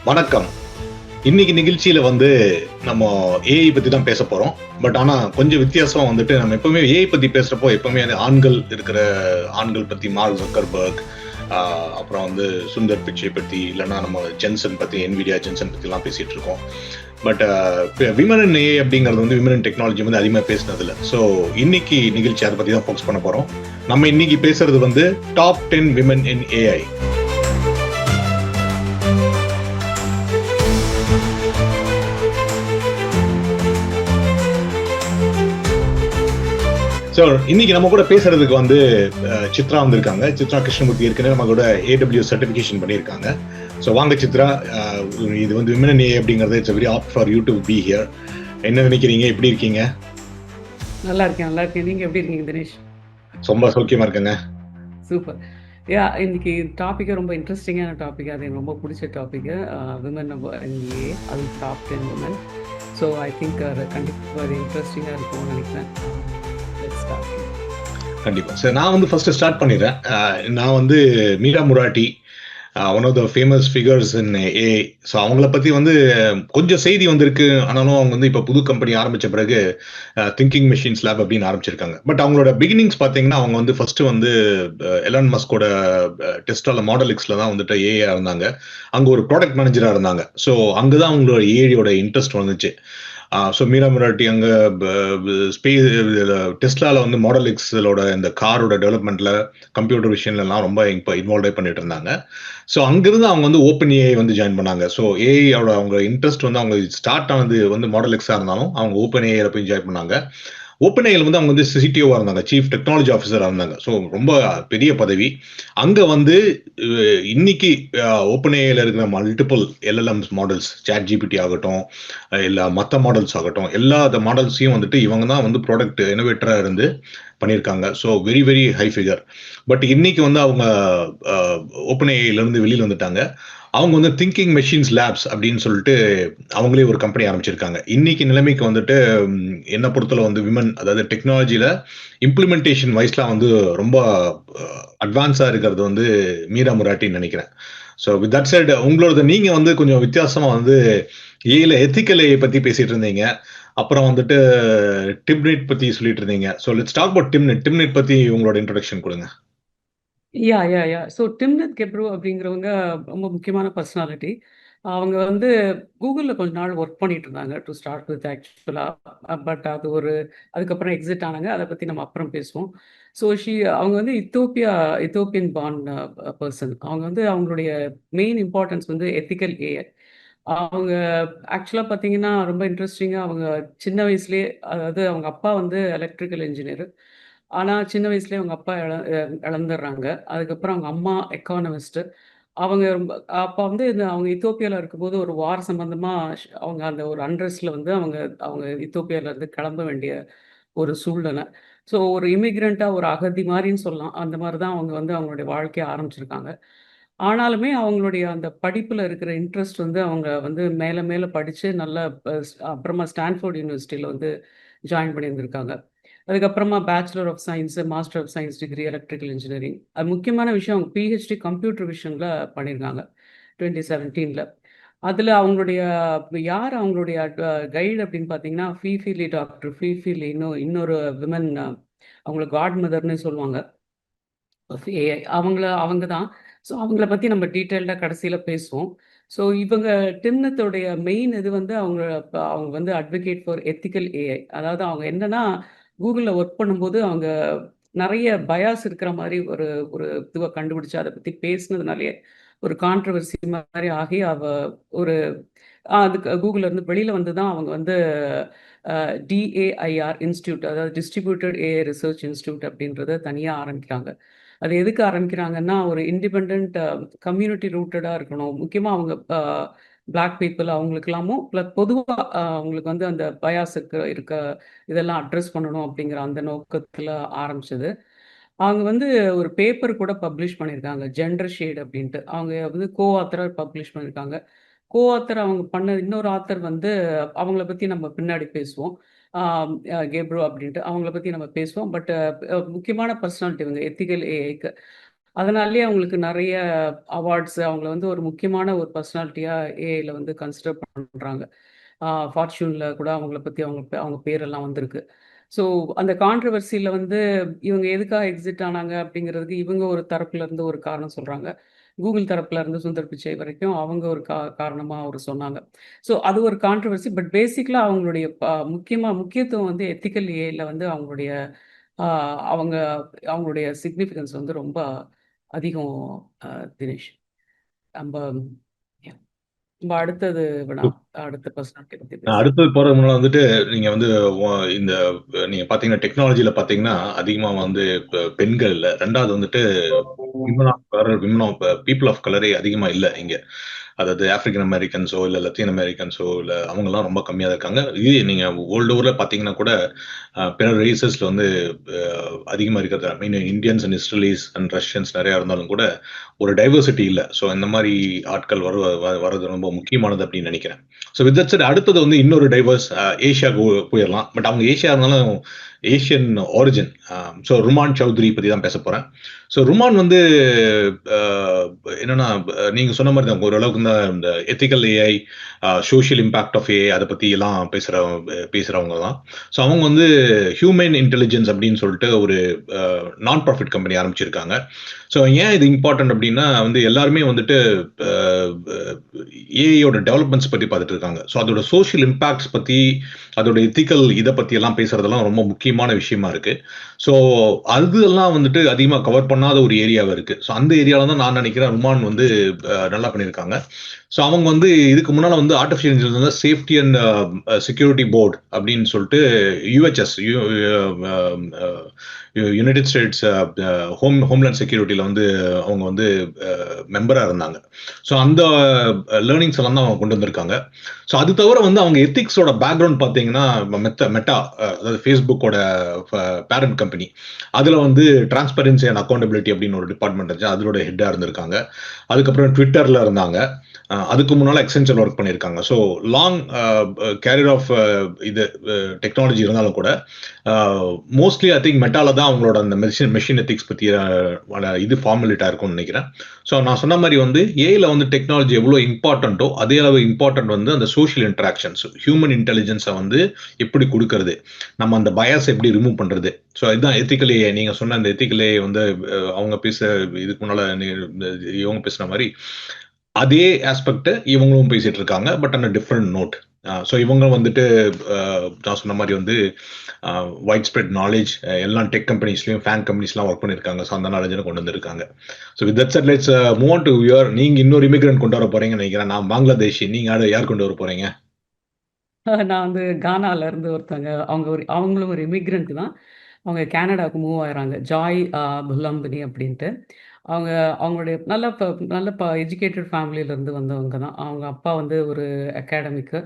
வணக்கம். இன்னைக்கு நிகழ்ச்சியில வந்து நம்ம ஏஐ பத்தி தான் பேச போறோம். பட் ஆனா கொஞ்சம் வித்தியாசமா வந்துட்டு நம்ம எப்பவுமே ஏஐ பத்தி பேசுறப்போ எப்பவுமே அந்த ஆண்கள் பத்தி மார்க் ஜக்கர்பர்க், ஆ, அப்புறம் வந்து சுந்தர் பிச்சை பத்தி இல்லைன்னா நம்ம ஜென்சன் பத்தி என்விடியா ஜென்சன் பத்தி எல்லாம் பேசிட்டு இருக்கோம். பட் விமன் இன் ஏஐ அப்படிங்கிறது வந்து விமன் இன் டெக்னாலஜி வந்து அதிகமாக பேசினது இல்லை. ஸோ இன்னைக்கு நிகழ்ச்சி அதை பத்தி தான் ஃபோக்கஸ் பண்ண போறோம். நம்ம இன்னைக்கு பேசுறது வந்து top 10 women in AI. So இன்னைக்கு நம்ம கூட பேசுறதுக்கு வந்து சித்ரா வந்திருக்காங்க. சித்ரா கிருஷ்ணமூர்த்தி ஏற்கனவே நம்ம கூட AWS சர்டிஃபிகேஷன் பண்ணியிருக்காங்க. ஸோ வாங்க சித்ரா, இது வந்து விமன் இன் ஏஐ அப்படிங்கிறது it's very opt for you to be here. என்ன நினைக்கிறீங்க? எப்படி இருக்கீங்க? நல்லா இருக்கேன். நீங்க எப்படி இருக்கீங்க தினேஷ்? ரொம்ப சௌக்கியமா இருக்கேங்க. சூப்பர். இன்னைக்கு டாபிக்கே ரொம்ப இன்ட்ரெஸ்டிங்கான டாபிக். அது எனக்கு ரொம்ப பிடிச்ச டாபிக். விமன் இன் ஏஐ, அது top 10 women. So I think அது கண்டிப்பாக அது இன்ட்ரெஸ்டிங்காக இருக்கும்னு நினைக்கிறேன். Let's start. கண்டிப்பா. சரி, நான் வந்து ஃபர்ஸ்ட் ஸ்டார்ட் பண்ணிடுறேன். நான் வந்து Mira Murati, one of the famous figures in AI. So அவங்கள பத்தி வந்து கொஞ்சம் செய்தி வந்திருக்கு. ஆனாலும் அவங்க வந்து இப்போ புது கம்பெனி ஆரம்பிச்ச பிறகு திங்கிங் மெஷின்ஸ் லேப் அப்படின்னு ஆரம்பிச்சிருக்காங்க. பட் அவங்களோட பிகினிங்ஸ் பார்த்தீங்கன்னா அவங்க வந்து ஃபர்ஸ்ட் வந்து எலான் மஸ்கோட டெஸ்டால மாடல் எக்ஸ்ல தான் வந்துட்டு ஏஐ இருந்தாங்க. அங்க ஒரு ப்ராடக்ட் மேனேஜரா இருந்தாங்க. ஸோ அங்கதான் அவங்களோட ஏஐயோட இன்ட்ரெஸ்ட் வந்துச்சு. ஸோ மீரா முராட்டி அங்க ஸ்பேஸ் டெஸ்லால வந்து மாடல் எக்ஸலோட இந்த காரோட டெவலப்மெண்ட்ல கம்ப்யூட்டர் விஷயம்லாம் ரொம்ப இப்போ இன்வால்வ் பண்ணிட்டு இருந்தாங்க. ஸோ அங்கிருந்து அவங்க வந்து ஓப்பன் ஏஐ வந்து ஜாயின் பண்ணாங்க. ஸோ ஏஐயோட அவங்க இன்ட்ரெஸ்ட் வந்து அவங்க ஸ்டார்ட் ஆனது வந்து மாடல் எக்ஸா இருந்தாலும் அவங்க ஓப்பன் ஏஐல போய் ஜாயின் பண்ணாங்க. ஓப்பன் ஏஐல வந்து அவங்க வந்து சிடிஓவா இருந்தாங்க, சீஃப் டெக்னாலஜி ஆஃபீஸரா இருந்தாங்க. ஸோ ரொம்ப பெரிய பதவி. அங்க வந்து இன்னைக்கு ஓப்பன் ஏஐல இருக்கிற multiple LLMs models, ChatGPT ஆகட்டும், இல்ல மற்ற மாடல்ஸ் ஆகட்டும், எல்லா மாடல்ஸையும் வந்துட்டு இவங்க தான் வந்து ப்ராடக்ட் இனோவேட்டரா இருந்து பண்ணியிருக்காங்க. So very very high figure. But இன்னைக்கு வந்து அவங்க ஓப்பன் ஏஐல இருந்து வெளியில் வந்துட்டாங்க. அவங்க வந்து திங்கிங் மெஷின்ஸ் லேப்ஸ் அப்படின்னு சொல்லிட்டு அவங்களே ஒரு கம்பெனி ஆரம்பிச்சிருக்காங்க. இன்னைக்கு நிலைமைக்கு வந்துட்டு என்ன பொறுத்தல வந்து விமன், அதாவது டெக்னாலஜியில இம்ப்ளிமெண்டேஷன் வைஸ்லாம் வந்து ரொம்ப அட்வான்ஸா இருக்கிறது வந்து மீரா முராட்டின்னு நினைக்கிறேன். ஸோ வித் தட் சைடு உங்களோட நீங்க வந்து கொஞ்சம் வித்தியாசமா வந்து ஏல எத்திக்கல் ஏஐ பத்தி பேசிட்டு இருந்தீங்க. அப்புறம் வந்துட்டு டிம்னிட் பத்தி சொல்லிட்டு இருந்தீங்க. So let's talk about Timnit. Timnit பத்தி உங்களோட இன்ட்ரோடக்ஷன் கொடுங்க. ஸோ டிம்னத் கெப்ரோ அப்படிங்கிறவங்க ரொம்ப முக்கியமான பர்சனாலிட்டி. அவங்க வந்து கூகுளில் கொஞ்ச நாள் ஒர்க் பண்ணிட்டு இருந்தாங்க டு ஸ்டார்ட் வித் ஆக்சுவலாக. பட் அதுக்கப்புறம் எக்ஸிட் ஆனாங்க. அதை பற்றி நம்ம அப்புறம் பேசுவோம். ஸோ அவங்க வந்து இத்தோப்பியன் பார்ன் பர்சன். அவங்க வந்து அவங்களுடைய மெயின் இம்பார்ட்டன்ஸ் வந்து எத்திக்கல் ஏஐ. அவங்க ஆக்சுவலாக பார்த்தீங்கன்னா ரொம்ப இன்ட்ரெஸ்டிங்காக அவங்க சின்ன வயசுலேயே, அதாவது அவங்க அப்பா வந்து எலக்ட்ரிக்கல் இன்ஜினியர். ஆனால் சின்ன வயசுலேயே அவங்க அப்பா இழந்துடுறாங்க. அதுக்கப்புறம் அவங்க அம்மா எக்கானமிஸ்ட்டு. அவங்க ரொம்ப அப்போ வந்து அவங்க இத்தோப்பியால இருக்கும்போது ஒரு வார் சம்பந்தமா அவங்க அந்த ஒரு அன்ரெஸ்ட்ல வந்து அவங்க அவங்க இத்தோப்பியால இருந்து கிளம்ப வேண்டிய ஒரு சூழ்நிலை. ஸோ ஒரு இமிகிரண்ட்டா ஒரு அகதி மாரின்னு சொல்லலாம். அந்த மாரி தான் அவங்க வந்து அவங்களுடைய வாழ்க்கைய ஆரம்பிச்சிருக்காங்க. ஆனாலுமே அவங்களுடைய அந்த படிப்புல இருக்கிற இன்ட்ரெஸ்ட் வந்து அவங்க வந்து மேல மேல படிச்சு நல்லா அப்புறமா ஸ்டான்ஃபோர்ட் யூனிவர்சிட்டியில வந்து ஜாயின் பண்ணியிருந்திருக்காங்க. அதுக்கப்புறமா bachelor of science, master of science degree electrical engineering. அது முக்கியமான விஷயம் அவங்க பிஹெச்டி கம்ப்யூட்டர் விஷன்ல பண்ணியிருக்காங்க 2017ல. அதில அவங்களுடைய யார் அவங்களுடைய கைடு அப்படின்னு பார்த்தீங்கன்னா, ஃபீஃபிலி டாக்டர் ஃபீஃபிலி இன்னொரு விமன், அவங்கள காட் மதர்ன்னு சொல்லுவாங்க. ஏஐ அவங்க தான். ஸோ அவங்கள பத்தி நம்ம டீட்டெயில்டா கடைசியில பேசுவோம். ஸோ இவங்க டிம்னத்தோடைய மெயின் இது வந்து அவங்க வந்து அட்வொகேட் ஃபார் எத்திக்கல் ஏஐ. அதாவது அவங்க என்னன்னா, கூகுள்ல ஒர்க் பண்ணும்போது அவங்க நெறைய பயாஸ் இருக்கிற மாரி ஒரு ஒரு இதுவ கண்டுபிடிச்சு அத பத்தி பேசினதுனாலயே ஒரு கான்ட்ரோவர்சி மாரி ஆகி ஒரு அதுக்கு கூகுள்ல இருந்து வெளியில வந்து தான் அவங்க வந்து DAIR இன்ஸ்டிடியூட், அதாவது டிஸ்ட்ரிபியூட்டட் ஏஐ ரிசர்ச் இன்ஸ்டிடியூட் அப்படின்றத தனியா ஆரம்பிக்கிறாங்க. அது எதுக்கு ஆரம்பிக்கிறாங்கன்னா, ஒரு இண்டிபெண்டன்ட் கம்யூனிட்டி ரூட்டடா இருக்கணும். முக்கியமா அவங்க பிளாக் பீப்பிள் அவங்களுக்கெல்லாமும் பொதுவா அவங்களுக்கு வந்து அந்த பயாஸ் இருக்க இதெல்லாம் அட்ரஸ் பண்ணணும் அப்படிங்கிற அந்த நோக்கத்துல ஆரம்பிச்சது. அவங்க வந்து ஒரு பேப்பர் கூட பப்ளிஷ் பண்ணியிருக்காங்க. ஜெண்டர் ஷேட் அப்படின்ட்டு. அவங்க வந்து ஆத்தரா பப்ளிஷ் பண்ணியிருக்காங்க. ஆத்தர் அவங்க பண்ண இன்னொரு ஆத்தர் வந்து அவங்கள பத்தி நம்ம பின்னாடி பேசுவோம். கேப்ரோ அப்படின்ட்டு அவங்கள பத்தி நம்ம பேசுவோம். பட் முக்கியமான பர்சனாலிட்டி இவங்க எத்திக்கல் ஏஐக்கு. அதனாலேயே அவங்களுக்கு நிறைய அவார்ட்ஸ், அவங்கள வந்து ஒரு முக்கியமான ஒரு பர்சனாலிட்டியா ஏஐல வந்து கன்சிடர் பண்றாங்க. ஃபார்ச்சூன்ல கூட அவங்கள பத்தி அவங்க பேரெல்லாம் வந்திருக்கு. ஸோ அந்த கான்ட்ரோவர்சில வந்து இவங்க எதுக்காக எக்ஸிட் ஆனாங்க அப்படிங்கிறதுக்கு இவங்க ஒரு தரப்புல இருந்து ஒரு காரணம் சொல்றாங்க. கூகுள் தரப்புல இருந்து சுந்தர் பிச்சை வரைக்கும் அவங்க ஒரு காரணமா அவரு சொன்னாங்க. ஸோ அது ஒரு கான்ட்ரோவர்சி. பட் பேசிக்கலா அவங்களுடைய முக்கியத்துவம் வந்து எத்திக்கல் ஏஐல வந்து ஆ அவங்க அவங்களுடைய சிக்னிஃபிகன்ஸ் வந்து ரொம்ப அதிகம் தினேஷ். நம்ப யா. நம்ப அடுத்தது வினா, அடுத்த பர்சனாலிட்டி பத்தி பேசலாம். அடுத்தது போறது முன்னால வந்துட்டு நீங்க வந்து இந்த நீங்க பாத்தீங்கன்னா டெக்னாலஜில பாத்தீங்கன்னா அதிகமா வந்து பெண்கள் இல்ல. 2வது வந்துட்டு women of colour, women of people of கலரே அதிகமா இல்ல இங்க. அதாவது ஆப்பிரிக்கன் அமெரிக்கன்ஸோ இல்ல லத்தீன் அமெரிக்கன்ஸோ இல்ல அவங்கலாம் ரொம்ப கம்மியா தான் இருக்காங்க. இது நீங்க வேர்ல்டு ஓவர்ல பாத்தீங்கன்னா கூட பிற ரேசஸ்ல வந்து அதிகமா இருக்கிறது. I mean Indians and Israelis and Russians நிறைய இருந்தாலும் கூட ஒரு டைவர்சிட்டி இல்ல. ஸோ இந்த மாதிரி ஆட்கள் வர்றது ரொம்ப முக்கியமானது அப்படின்னு நினைக்கிறேன். ஸோ வித் தட் செட் அடுத்தது வந்து இன்னொரு டைவர்ஸ் ஏஷியாவுக்கு போயிடலாம். பட் அவங்க ஏஷியா இருந்தாலும் Asian origin. So Rumman Chowdhury பத்தி தான் பேச போறேன். ஸோ ருமான் வந்து அஹ், என்னன்னா நீங்க சொன்ன மாதிரி தான் ஓரளவுக்கு தான் இந்த ethical AI, social impact of AI அதை பத்தி எல்லாம் பேசுறவங்க தான். ஸோ அவங்க வந்து ஹியூமன் இன்டெலிஜென்ஸ் அப்படின்னு சொல்லிட்டு ஒரு நான் ப்ராஃபிட் கம்பெனி ஆரம்பிச்சிருக்காங்க. ஸோ ஏன் இது இம்பார்ட்டன்ட் அப்படின்னா வந்து எல்லாருமே வந்துட்டு ஏஐயோட டெவலப்மெண்ட்ஸ் பத்தி பார்த்துட்டு இருக்காங்க. ஸோ அதோட சோஷியல் இம்பாக்ட்ஸ் பத்தி, அதோட எத்திக்கல் இதை பத்தி எல்லாம் பேசுறதெல்லாம் ரொம்ப முக்கியமான விஷயமா இருக்கு. ஸோ அதெல்லாம் வந்துட்டு அதிகமாக கவர் பண்ணாத ஒரு ஏரியாவா இருக்கு. ஸோ அந்த ஏரியாவில் தான் நான் நினைக்கிறேன் ருமான் வந்து நல்லா பண்ணியிருக்காங்க. ஸோ அவங்க வந்து இதுக்கு முன்னால வந்து artificial intelligence safety and security board அப்படின்னு சொல்லிட்டு யூஹெச்எஸ் யுனைடெட் ஸ்டேட்ஸ் ஹோம்லேண்ட் செக்யூரிட்டியில் வந்து அவங்க வந்து மெம்பராக இருந்தாங்க. ஸோ அந்த லேர்னிங்ஸ் எல்லாம் தான் அவங்க கொண்டு வந்திருக்காங்க. ஸோ அது தவிர வந்து அவங்க எத்திக்ஸோட பேக்ரவுண்ட் பார்த்தீங்கன்னா மெட்டா, அதாவது ஃபேஸ்புக்கோட பேரண்ட் கம்பெனி, அதில் வந்து டிரான்ஸ்பரன்சி அண்ட் அக்கௌண்டபிலிட்டி அப்படின்னு ஒரு டிபார்ட்மெண்ட் இருந்துச்சு. அதோட ஹெட்டாக இருந்திருக்காங்க. அதுக்கப்புறம் ட்விட்டரில் இருந்தாங்க. அதுக்கு முன்னால் எக்ஸென்ச்சர் ஒர்க் பண்ணியிருக்காங்க. ஸோ லாங் கேரியர் ஆஃப் இது டெக்னாலஜி இருந்தாலும் கூட மோஸ்ட்லி ஐ திங்க் மெட்டால தான் அவங்களோட அந்த மெஷின் எத்திக்ஸ் பற்றி இது ஃபார்முலேட்டாக இருக்கும்னு நினைக்கிறேன். ஸோ நான் சொன்ன மாதிரி வந்து ஏஐல வந்து டெக்னாலஜி எவ்வளோ இம்பார்ட்டண்ட்டோ அதே அளவு இம்பார்ட்டன்ட் வந்து அந்த சோஷியல் இன்டராக்ஷன்ஸ், ஹியூமன் இன்டெலிஜென்ஸை வந்து எப்படி கொடுக்கறது, நம்ம அந்த பயஸ் எப்படி ரிமூவ் பண்ணுறது. ஸோ இதுதான் எத்திக்கல் ஏஐ. நீங்கள் சொன்ன அந்த எத்திக்கல் ஏஐ வந்து அவங்க இதுக்கு முன்னால் இவங்க பேசுன மாதிரி அதே ஆஸ்பெக்ட் இவங்களும் பேசிட்டு இருக்காங்க. But on different note. So இவங்க வந்துட்டு நான் சொன்ன மாதிரி வந்து வைட் ஸ்ப்ரெட் நாலேஜ் எல்லா டெக் கம்பெனிஸ்லையும் ஃபேன் கம்பெனிஸ்லாம் ஒர்க் பண்ணியிருக்காங்க. ஸோ அந்த நாலேஜை கொண்டு வந்திருக்காங்க. So with that set let's move on to your. நீங்கள் இன்னொரு இமிகிரண்ட் கொண்டு வர போறீங்கன்னு நினைக்கிறேன். நான் பங்களாதேஷி. நீங்கள் யார் கொண்டு வர போறீங்க? நான் வந்து கானால இருந்து ஒருத்தங்க, அவங்களும் ஒரு இமிக்ரெண்ட் தான். அவங்க கனடாவுக்கு மூவ் ஆகுறாங்க. ஜாய் புல்லம்பினி அப்படின்ட்டு. அவங்க அவங்களுடைய நல்ல எஜுகேட்டட் ஃபேமிலியிலேருந்து வந்தவங்க தான். அவங்க அப்பா வந்து ஒரு அகாடமிக்கு,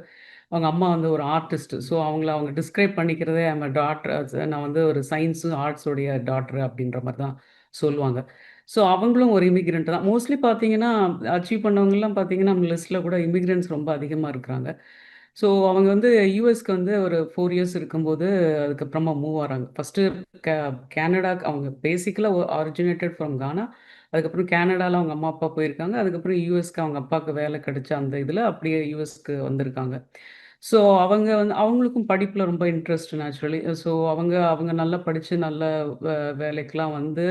அவங்க அம்மா வந்து ஒரு ஆர்டிஸ்ட். ஸோ அவங்க டிஸ்கிரைப் பண்ணிக்கிறதே ஐம் டாட்டர், நான் வந்து ஒரு சயின்ஸு ஆர்ட்ஸோடைய டாட்டர் அப்படின்ற மாதிரி தான் சொல்லுவாங்க. ஸோ அவங்களும் ஒரு இமிக்ரெண்ட் தான். மோஸ்ட்லி பார்த்தீங்கன்னா அச்சீவ் பண்ணவங்கலாம் பார்த்தீங்கன்னா நம்ம லிஸ்ட்டில் கூட இமிக்ரெண்ட்ஸ் ரொம்ப அதிகமாக இருக்கிறாங்க. ஸோ அவங்க வந்து யூஎஸ்க்கு வந்து ஒரு 4 இயர்ஸ் இருக்கும்போது அதுக்கப்புறமா மூவ் ஆகிறாங்க. ஃபஸ்ட்டு கே கேனடாக்கு அவங்க பேசிக்கலாக ஆரிஜினேட்டட் ஃப்ரம் கானா. அதுக்கப்புறம் கேனடாவில் அவங்க அம்மா அப்பா போயிருக்காங்க. அதுக்கப்புறம் யூஎஸ்க்கு அவங்க அப்பாவுக்கு வேலை கிடைச்ச அந்த இதில் அப்படியே யூஎஸ்க்கு வந்திருக்காங்க. ஸோ அவங்க வந்து அவங்களுக்கும் படிப்பில் ரொம்ப இன்ட்ரெஸ்ட் நேச்சுரலி. ஸோ அவங்க அவங்க நல்லா படித்து நல்ல வேலைக்கெலாம் வந்து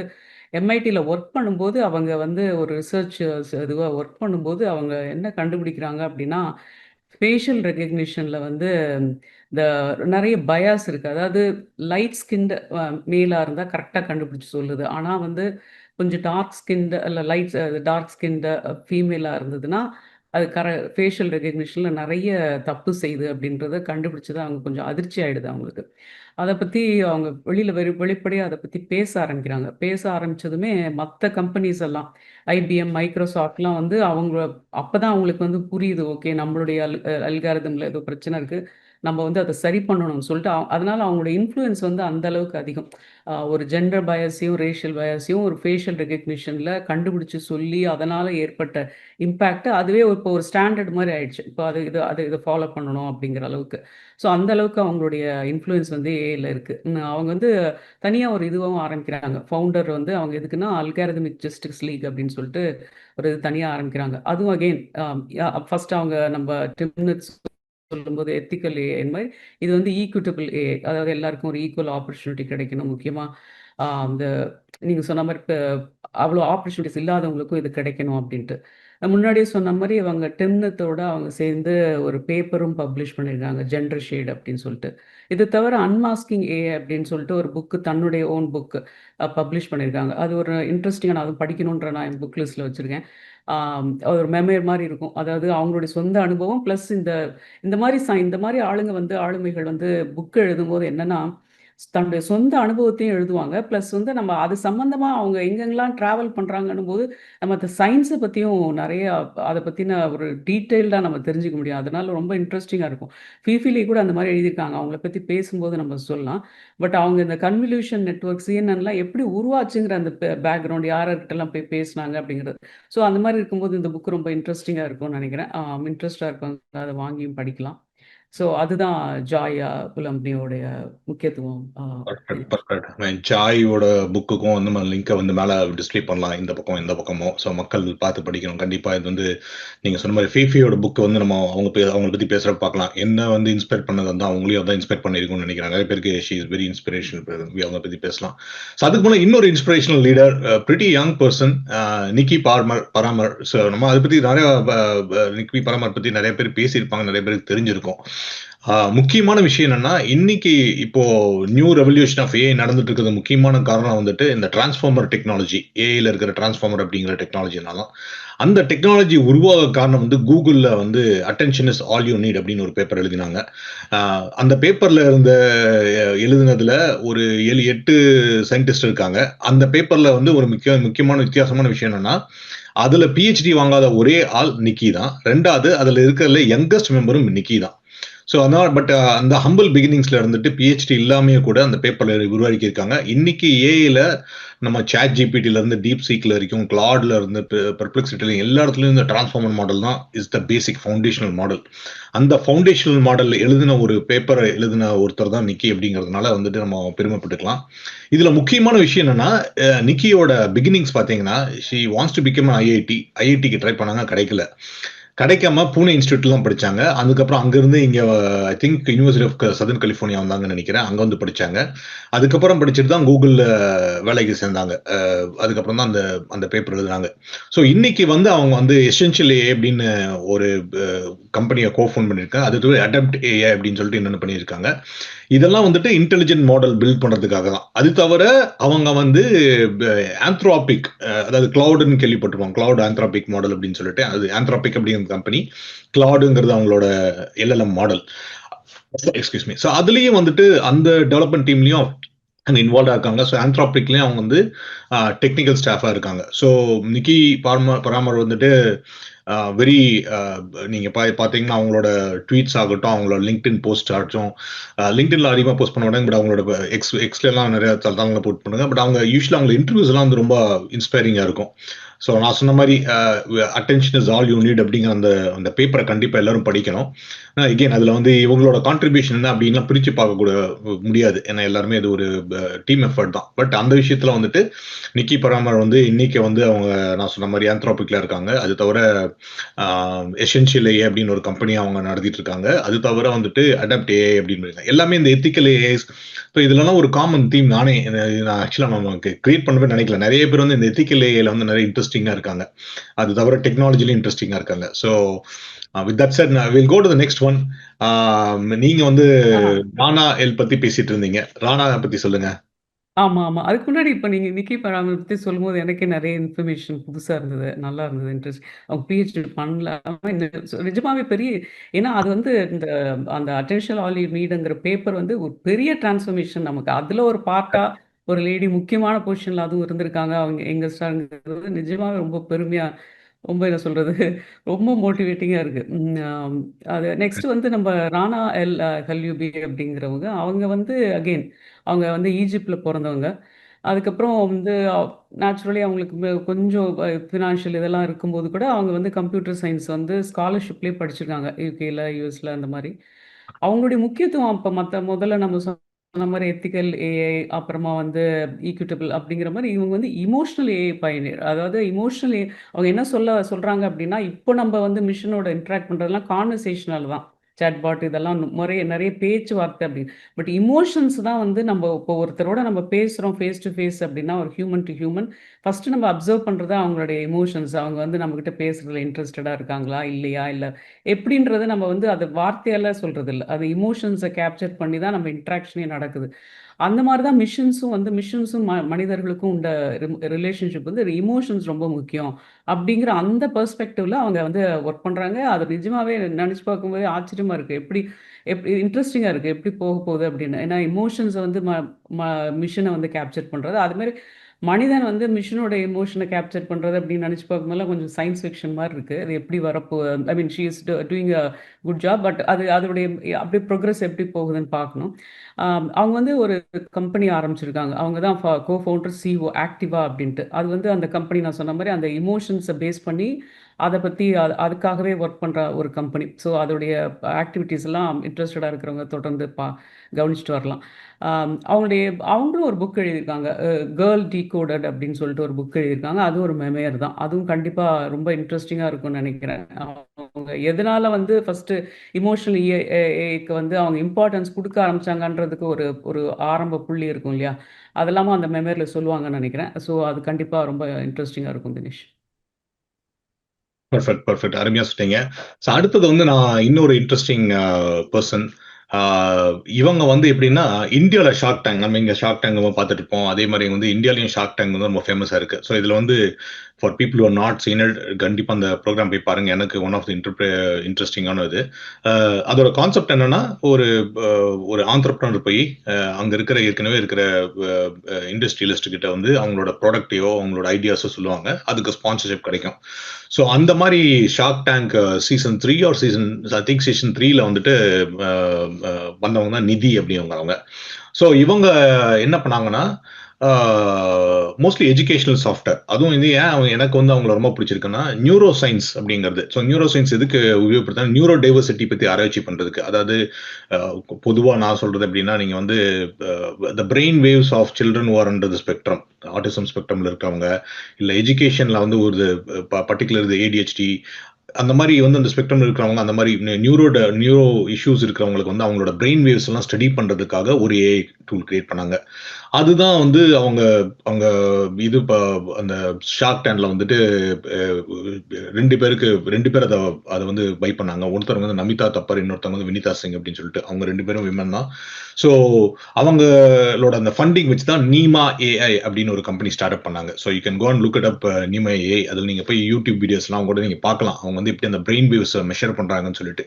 எம்ஐடியில் ஒர்க் பண்ணும்போது அவங்க வந்து ஒரு ரிசர்ச் இதுவாக ஒர்க் பண்ணும்போது அவங்க என்ன கண்டுபிடிக்கிறாங்க அப்படின்னா ஃபேஷியல் ரெகக்னிஷனில் வந்து இந்த நிறைய பயாஸ் இருக்குது. அதாவது லைட் ஸ்கின்டு மேலாக இருந்தால் கரெக்டாக கண்டுபிடிச்சி சொல்லுது. ஆனால் வந்து கொஞ்சம் டார்க் ஸ்கின்டு இல்லை டார்க் ஸ்கின்டு ஃபீமேலாக இருந்ததுன்னா அது ஃபேஷியல் ரெகக்னிஷனில் நிறைய தப்பு செய்யுது அப்படின்றத கண்டுபிடிச்சது அவங்க கொஞ்சம் அதிர்ச்சி ஆகிடுது அவங்களுக்கு. அதை பற்றி அவங்க வெளிப்படையாக அதை பற்றி பேச ஆரம்பிக்கிறாங்க. பேச ஆரம்பித்ததுமே மற்ற கம்பெனிஸ் எல்லாம் ஐபிஎம், மைக்ரோசாஃப்ட்லாம் வந்து அப்போ தான் அவங்களுக்கு வந்து புரியுது, ஓகே நம்மளுடைய அல்காரிதமில் ஏதோ பிரச்சனை இருக்குது, நம்ம வந்து அதை சரி பண்ணணும்னு சொல்லிட்டு அதனால அவங்களோட இன்ஃப்ளூயன்ஸ் வந்து அந்த அளவுக்கு அதிகம். ஒரு ஜெண்டர் பயஸையும் ரேஷியல் பயஸையும் ஒரு ஃபேஷியல் ரெகக்னிஷனில் கண்டுபிடிச்சு சொல்லி அதனால் ஏற்பட்ட இம்பேக்ட் அதுவே இப்போ ஒரு ஸ்டாண்டர்ட் மாதிரி ஆயிடுச்சு. இப்போ இதை ஃபாலோ பண்ணணும் அப்படிங்கிற அளவுக்கு. ஸோ அந்த அளவுக்கு அவங்களுடைய இன்ஃப்ளூயன்ஸ் வந்து ஏஐல இருக்குது. அவங்க வந்து தனியாக ஒரு இதுவும் ஆரம்பிக்கிறாங்க. ஃபவுண்டர் வந்து அவங்க எதுக்குன்னா அல்காரிதமிக் ஜஸ்டிஸ் லீக் அப்படின்னு சொல்லிட்டு ஒரு இது தனியாக ஆரம்பிக்கிறாங்க. அதுவும் அகெயின் ஃபர்ஸ்ட் அவங்க நம்ம டிம்னட்ஸ் சொல்லும்போது எத்திக்கல் ஏஐ மாதிரி இது வந்து ஈக்விட்டபிள் ஏஐ, அதாவது எல்லாருக்கும் ஒரு ஈக்குவல் ஆப்பர்ச்சுனிட்டி கிடைக்கணும். முக்கியமாக அந்த நீங்கள் சொன்ன மாதிரி இப்போ அவ்வளோ ஆப்பர்ச்சுனிட்டிஸ் இல்லாதவங்களுக்கும் இது கிடைக்கணும் அப்படின்ட்டு. முன்னாடியே சொன்ன மாதிரி அவங்க டெம்னத்தோட அவங்க சேர்ந்து ஒரு பேப்பரும் பப்ளிஷ் பண்ணியிருக்காங்க, ஜெண்டர் ஷேட் அப்படின்னு சொல்லிட்டு. இது தவிர அன்மாஸ்கிங் ஏ அப்படின்னு சொல்லிட்டு ஒரு புக்கு, தன்னுடைய ஓன் புக்கு பப்ளிஷ் பண்ணியிருக்காங்க. அது ஒரு இன்ட்ரெஸ்டிங்காக, நான் அது படிக்கணுன்ற நான் என் புக் லிஸ்ட்டில் வச்சுருக்கேன். ஒரு மெமேர் மாதிரி இருக்கும். அதாவது அவங்களுடைய சொந்த அனுபவம் ப்ளஸ் இந்த மாதிரி இந்த மாதிரி ஆளுங்க வந்து ஆளுமைகள் வந்து புக் எழுதும்போது என்னன்னா தன்னுடைய சொந்த அனுபவத்தையும் எழுதுவாங்க. ப்ளஸ் வந்து நம்ம அது சம்மந்தமா அவங்க எங்கெங்கலாம் ட்ராவல் பண்றாங்கன்னும் போது, நம்ம அந்த சயின்ஸ பத்தியும் நெறைய அத பத்தின ஒரு டீட்டெயில்டா நம்ம தெரிஞ்சுக்க முடியும். அதனால ரொம்ப இன்ட்ரெஸ்டிங்கா இருக்கும். ஃபிஃபிலி கூட அந்த மாரி எழுதியிருக்காங்க. அவங்கள பத்தி பேசும்போது நம்ம சொல்லலாம். பட் அவங்க இந்த கன்வல்யூஷன் நெட்வொர்க், சிஎன்என்லாம் எப்படி உருவாச்சுங்கிற அந்த பேக்கிரவுண்ட் யார் யார்கிட்டலாம் போய் பேசுனாங்க அப்படிங்கிறது. ஸோ அந்த மாரி இருக்கும்போது இந்த புக் ரொம்ப இன்ட்ரெஸ்டிங்கா இருக்கும்னு நெனைக்கிறேன். இன்ட்ரெஸ்ட்டா இருக்கவங்க அத வாங்கியும் படிக்கலாம். ஸோ அதுதான் ஜாய் புலம்பியோடைய முக்கியத்துவம். Perfect, perfect. சாயோட புக்குக்கும் வந்து நம்ம லிங்கை வந்து மேலே டிஸ்ப்ளே பண்ணலாம், இந்த பக்கம் இந்த பக்கமும். ஸோ மக்கள் பார்த்து படிக்கணும் கண்டிப்பாக. இது வந்து நீங்கள் சொன்ன மாதிரி ஃபீஃபியோட புக்கு வந்து நம்ம அவங்கள பற்றி பேசுகிறப்ப பார்க்கலாம். என்ன வந்து இன்ஸ்பயர் பண்ணது வந்து அவங்களையும் அதான் இன்ஸ்பயர் பண்ணியிருக்கும்னு நினைக்கிறேன். நிறைய பேருக்கு ஷி இஸ் வெரி இன்ஸ்பிரேஷன். அவங்க பற்றி பேசலாம். ஸோ அதுக்கு போல இன்னொரு inspirational leader, pretty young person, Nikki Parmar. So நம்ம அதை பற்றி நிறைய நிக்கி பராமர் பற்றி நிறைய பேர் பேசியிருப்பாங்க, நிறைய பேருக்கு தெரிஞ்சிருக்கும். முக்கியமான விஷயம் என்னன்னா, இன்னைக்கு இப்போ நியூ ரெவல்யூஷன் ஆஃப் ஏஐ நடந்துட்டு இருக்கிறது முக்கியமான காரணம் வந்துட்டு இந்த டிரான்ஸ்ஃபார்மர் டெக்னாலஜி. ஏஐல இருக்கிற டிரான்ஸ்ஃபார்மர் அப்படிங்கிற டெக்னாலஜினால அந்த டெக்னாலஜி உருவாக காரணம் வந்து கூகுள்ல வந்து attention is all you need அப்படின்னு ஒரு பேப்பர் எழுதினாங்க. அந்த பேப்பர்ல இருந்த எழுதுனதுல ஒரு 7-8 சயின்டிஸ்ட் இருக்காங்க. அந்த பேப்பர்ல வந்து ஒரு முக்கியமான வித்தியாசமான விஷயம் என்னன்னா, அதுல பிஹெச்டி வாங்காத ஒரே ஆள் நிக்கி தான். ரெண்டாவது அதுல இருக்கிறதுல யங்கஸ்ட் மெம்பரும் நிக்கி தான். ஸோ அதனால் பட் அந்த ஹம்பிள் பிகினிங்ஸ்ல இருந்துட்டு பிஹெச்டி இல்லாமையே கூட அந்த பேப்பர்ல உருவாக்கி இருக்காங்க. இன்னைக்கு ஏஐல நம்ம சாட் ஜிபிடில இருந்து டீப் சீக்ல வரைக்கும், கிளாட்ல இருந்து பெர்ப்ளெக்சிட்டில எல்லா இடத்துலயும் இந்த டிரான்ஸ்ஃபார்மர் மாடல் தான் is the basic foundational model. அந்த ஃபவுண்டேஷனல் மாடல் எழுதின ஒரு பேப்பரை எழுதின ஒருத்தர் தான் நிக்கி அப்படிங்கிறதுனால வந்துட்டு நம்ம பெருமைப்பட்டுக்கலாம். இதுல முக்கியமான விஷயம் என்னன்னா, நிக்கியோட பிகினிங்ஸ் பாத்தீங்கன்னா, ஷி வாண்ட்ஸ் டு பிகம் ஐஐடிக்கு ட்ரை பண்ணாங்க, கிடைக்காம பூனே இன்ஸ்டியூட்லாம் படிச்சாங்க. அதுக்கப்புறம் அங்கிருந்து இங்க I think University of Southern California வந்தாங்கன்னு நினைக்கிறேன். அங்க வந்து படிச்சாங்க. அதுக்கப்புறம் படிச்சுட்டு தான் கூகுள்ல வேலைக்கு சேர்ந்தாங்க. அதுக்கப்புறம் தான் அந்த அந்த பேப்பர் எழுதுனாங்க. ஸோ இன்னைக்கு வந்து அவங்க வந்து எசென்ஷியல் ஏஐ அப்படின்னு ஒரு கம்பெனியை கோஃபவுண்ட் பண்ணியிருக்காங்க. அது அடாப்ட் ஏஐ அப்படின்னு சொல்லிட்டு என்னென்ன பண்ணியிருக்காங்க. இதெல்லாம் வந்துட்டு இன்டெலிஜென்ட் மாடல் பில்ட் பண்றதுக்காக தான். அது தவிர அவங்க வந்து ஆந்த்ரோபிக், அதாவது கிளவுட்னு கேள்விப்பட்டிருப்போம். கிளவுட் ஆந்த்ரோபிக் மாடல் அப்படின்னு சொல்லிட்டு, அது ஆந்த்ரோபிக் அப்படிங்கிற கம்பெனி, கிளவுடுங்கிறது அவங்களோட LLM model. Excuse me. So அதுலயும் வந்துட்டு அந்த டெவலப்மெண்ட் டீம்லயும் அங்க இன்வால்வ் இருக்காங்க. ஸோ ஆந்த்ரோபிக்லயும் அவங்க வந்து டெக்னிக்கல் ஸ்டாஃபா இருக்காங்க. ஸோ நிக்கி பராமர் வந்துட்டு வெரி நீங்க பாத்தீங்கன்னா அவங்களோட ட்வீட்ஸ் ஆகட்டும், அவங்களோட லிங்க்டின் போஸ்ட் ஆகட்டும், லிங்க்டின்ல அதிகமாக போஸ்ட் பண்ண மாட்டாங்க. பட் அவங்களோட எக்ஸ்ல எல்லாம் நிறைய தளங்களை போட் பண்ணுங்க. பட் அவங்க யூஸ்வலா அவங்க இன்டர்வியூஸ் எல்லாம் வந்து ரொம்ப இன்ஸ்பைரிங்கா இருக்கும். ஸோ நான் சொன்ன மாதிரி attention is all you need அப்படிங்கிற அந்த அந்த பேப்பரை கண்டிப்பா எல்லாரும் படிக்கணும். எகெயின் அதுல வந்து இவங்களோட கான்ட்ரிபியூஷன் என்ன அப்படின்லாம் பிரிச்சு பார்க்க கூட முடியாது. ஏன்னா எல்லாருமே அது ஒரு டீம் எஃபர்ட் தான். பட் அந்த விஷயத்துல வந்துட்டு நிக்கி பராமர் வந்து இன்னைக்கு வந்து அவங்க நான் சொன்ன மாதிரி ஆந்த்ரோபிக்ல இருக்காங்க. அது தவிர எசென்ஷியல் ஏஐ அப்படின்னு ஒரு கம்பெனி அவங்க நடத்திட்டு இருக்காங்க. அது தவிர வந்துட்டு அடாப்ட் ஏஐ அப்படின்னு எல்லாமே இந்த எத்திக்கல் ஏஐஸ். ஸோ இதுலலாம் ஒரு காமன் தீம் நான் ஆக்சுவலா நமக்கு கிரியேட் பண்ணவே நினைக்கல. நிறைய பேர் வந்து இந்த எத்திக்கல் ஏஐல வந்து நிறைய இன்ட்ரெஸ்டிங்கா இருக்காங்க. அது தவிர டெக்னாலஜிலும் இன்ட்ரெஸ்டிங்கா இருக்காங்க. So with that set will go to the next one. நீங்க வந்து ராணா எல் பத்தி பேசிட்டு இருந்தீங்க. ராணா பத்தி சொல்லுங்க. ஆமா, ஆமா. அதுக்கு முன்னாடி இப்ப நீங்க நிக்கி பராமர் பத்தி சொல்லும்போது எனக்கே நெறைய இன்ஃபர்மேஷன் புதுசா இருந்தது. நல்லா இருந்தது. இன்ட்ரெஸ்ட். அவங்க பிஹெச்டி பண்ணலாமா நிஜமாவே பெரிய, ஏன்னா அது வந்து அந்த அட்டென்ஷன் ஆல் யூ நீட்ங்கிற பேப்பர் வந்து ஒரு பெரிய டிரான்ஸ்ஃபர்மேஷன் நமக்கு. அதுல ஒரு பார்ட்டா ஒரு லேடி முக்கியமான பொசிஷன்ல அதுவும் இருந்திருக்காங்க. அவங்க யங்கஸ்டர்ங்கிறது நிஜமாவே ரொம்ப பெருமையா ரொம்ப என்ன சொல்றது? ரொம்ப மோட்டிவேட்டிங்கா இருக்கு. அது நெக்ஸ்ட் வந்து நம்ம ராணா கல்யூபி அப்படிங்கிறவங்க, அவங்க வந்து அகைன் அவங்க வந்து ஈஜிப்ட்ல பொறந்தவங்க. அதுக்கப்புறம் வந்து நேச்சுரலி அவங்களுக்கு கொஞ்சம் ஃபினான்ஷியல் இதெல்லாம் இருக்கும்போது கூட அவங்க வந்து கம்ப்யூட்டர் சயின்ஸ் வந்து ஸ்காலர்ஷிப்லேயே படிச்சிருக்காங்க. யுகேல, யுஎஸ்ல அந்த மாரி. அவங்களுடைய முக்கியத்துவம் அப்ப முதல்ல நம்ம சொன்ன மாரி எத்திக்கல் ஏஐ, அப்புறமா வந்து ஈக்விட்டபிள் அப்படிங்கிற மாரி இவங்க வந்து இமோஷனல் ஏஐ பயனியர். அதாவது இமோஷனல் அவங்க என்ன சொல்றாங்க அப்படின்னா, இப்போ நம்ம வந்து மிஷினோட இன்டராக்ட் பண்றதெல்லாம் கான்வர்சேஷனல் தான். சாட்பாட் இதெல்லாம் நெறைய பேச்சுவார்த்தை அப்படின்னு. பட் இமோஷன்ஸ் தான் வந்து நம்ம இப்போ ஒருத்தரோட நம்ம பேசுறோம் ஃபேஸ் டு ஃபேஸ் அப்படின்னா, ஒரு ஹியூமன் டு ஹியூமன் ஃபர்ஸ்ட் நம்ம அப்சர்வ் பண்றது அவங்களுடைய எமோஷன்ஸ். அவங்க வந்து நம்மகிட்ட பேசுறதுல இன்ட்ரெஸ்டடா இருக்காங்களா? இல்லையா? இல்ல எப்படின்றத நம்ம வந்து அது வார்த்தையால சொல்றது இல்ல. அது எமோஷன்ஸ கேப்சர் பண்ணி தான் நம்ம இன்டராக்ஷனே நடக்குது. அந்த மாரி தான் மிஷின்ஸும் மனிதர்களுக்கும் உண்ட ரிலேஷன்ஷிப் வந்து எமோஷன்ஸ் ரொம்ப முக்கியம். அப்படிங்கிற அந்த பெர்ஸ்பெக்டிவ்ல அவங்க வந்து ஒர்க் பண்றாங்க. அது நிஜமாவே நெனச்சு பார்க்கும்போதே ஆச்சரியமா இருக்கு. எப்படி எப்படி இன்ட்ரஸ்டிங்கா இருக்கு. எப்படி போக போகுது அப்படின்னு. ஏன்னா எமோஷன்ஸ வந்து ம ம மிஷின வந்து கேப்சர் பண்றது. அதுமாரி மனிதன் வந்து மிஷினோட எமோஷன கேப்சர் பண்றது அப்படின்னு நினைச்சு பார்க்கும்போதெல்லாம் கொஞ்சம் சயன்ஸ் ஃபிக்ஷன் மாரி இருக்கு. அது எப்படி I mean she is doing a good job. But அதோடைய அப்படியே ப்ரோக்ரஸ் எப்படி போகுதுன்னு பார்க்கணும். அவங்க வந்து ஒரு கம்பெனி ஆரம்பிச்சிருக்காங்க. அவங்க தான் ஃபவுண்டர் சிஇஓ ஆக்டிவா அப்படின்ட்டு. அது வந்து அந்த கம்பெனி நான் சொன்ன மாரி அந்த எமோஷன்ஸ பேஸ் பண்ணி அத பத்தி அதுக்காகவே ஒர்க் பண்ற ஒரு கம்பெனி. ஸோ அதோடைய ஆக்டிவிட்டீஸ் எல்லாம் இன்ட்ரஸ்டடா இருக்கிறவங்க தொடர்ந்து கவனிச்சுட்டு வரலாம். அவங்களுடைய அவங்களும் ஒரு புக் எழுதியிருக்காங்க. கேர்ள் டீகோடட் அப்படின்னு சொல்லிட்டு ஒரு புக் எழுதியிருக்காங்க. அதுவும் ஒரு மெமயர் தான். அதுவும் கண்டிப்பா ரொம்ப இன்ட்ரஸ்டிங்கா இருக்கும்னு நினைக்கிறேன். அவங்க எதனால வந்து ஃபர்ஸ்ட்டு இமோஷனல் ஏஐக்கு வந்து அவங்க இம்பார்ட்டன்ஸ் குடுக்க ஆரம்பிச்சாங்கன்றதுக்கு ஒரு ஒரு ஆரம்ப புள்ளி இருக்கும் இல்லையா? அதெல்லாமும் அந்த மெமரில சொல்லுவாங்கன்னு நினைக்கிறேன். ஸோ அது கண்டிப்பா ரொம்ப இன்ட்ரஸ்டிங்கா இருக்கும் தினேஷ். Perfect, perfect. அருமையா சொன்னீங்க. ஸோ அடுத்தது வந்து நான் இன்னொரு இன்ட்ரஸ்டிங் பெர்சன். ஆ இவங்க வந்து எப்படின்னா, இந்தியால ஷார்க் டேங்க் நம்ம இங்க ஷார்க் டேங்க் நம்ம பார்த்துட்டு இருப்போம். அதே மாரி வந்து இந்தியாலயும் ஷார்க் டேங்க் வந்து ரொம்ப ஃபேமஸா இருக்கு. ஸோ இதுல வந்து for people who are not seen it கண்டிப்பா அந்த ப்ரோகிராம் போய் பாருங்க. எனக்கு ஒன் ஆஃப் தி இன்ட்ரஸ்டிங்கான இது. அதோட கான்செப்ட் என்னன்னா, ஒரு ஒரு ஆந்திரப்ரனர் போய் அங்க இருக்கிற ஏற்கனவே இருக்கிற இண்டஸ்ட்ரியலிஸ்ட் கிட்ட வந்து அவங்களோட ப்ராடக்ட்டையோ, அவங்களோட ஐடியாஸோ சொல்லுவாங்க. அதுக்கு ஸ்பான்சர்ஷிப் கிடைக்கும். ஸோ அந்த மாரி Shark Tank season 3 or I think season 3ல வந்துட்டு அ அ வந்தவங்க தான் நிதி அப்படிங்கிறவங்க அவங்க. ஸோ இவங்க என்ன பண்ணாங்கன்னா, ஆ மோஸ்ட்லி எஜுகேஷனல் சாஃப்ட்வேர். அதுவும் இது ஏன் எனக்கு வந்து அவங்கள ரொம்ப பிடிச்சிருக்குன்னா, நியூரோ சயன்ஸ் அப்படிங்கிறது. ஸோ நியூரோ சயன்ஸ் எதுக்கு உபயோகப்படுத்துனா, நியூரோ டைவர்சிட்டி பத்தி ஆராய்ச்சி பண்றதுக்கு. அதாவது அ பொதுவா நான் சொல்றது எப்படின்னா, நீங்க வந்து the brain waves of children who are under the spectrum, autism ஸ்பெக்ட்ரம்ல இருக்கவங்க, இல்ல எஜுகேஷன்ல வந்து ஒரு பர்ட்டிகுலர் ஏடிஹெச்டி அந்த மாரி வந்து அந்த ஸ்பெக்ட்ரம்ல இருக்கிறவங்க, அந்த மாரி நியூரோ இஷ்யூஸ் இருக்கிறவங்களுக்கு வந்து அவங்களோட பிரெயின் வேவ்ஸ் எல்லாம் ஸ்டடி பண்றதுக்காக ஒரு ஏஐ டூல் கிரியேட் பண்ணாங்க. அதுதான் வந்து அவங்க அவங்க இது அந்த ஷார்க் டேங்க்ல வந்துட்டு அ 2 பேருக்கு 2 பேர் அத வந்து பை பண்ணாங்க. ஒருத்தவங்க வந்து நமிதா தப்பர், இன்னொருத்தவங்க வந்து வினிதா சிங் அப்படின்னு சொல்லிட்டு. அவங்க 2 பேரும் விமன் தான். ஸோ அவங்களோட அந்த ஃபண்டிங் வச்சு தான் நீமா ஏஐ அப்படின்னு ஒரு கம்பெனி ஸ்டார்ட் அப் பண்ணாங்க. So you can go and look it up Neema AI. அதில நீங்க போய் யூடியூப் வீடியோஸ்லாம் கூட நீங்க பார்க்கலாம். அவங்க வந்து எப்படி அந்த பிரெயின் வேவ்ஸ மெஷர் பண்றாங்கன்னு சொல்லிட்டு.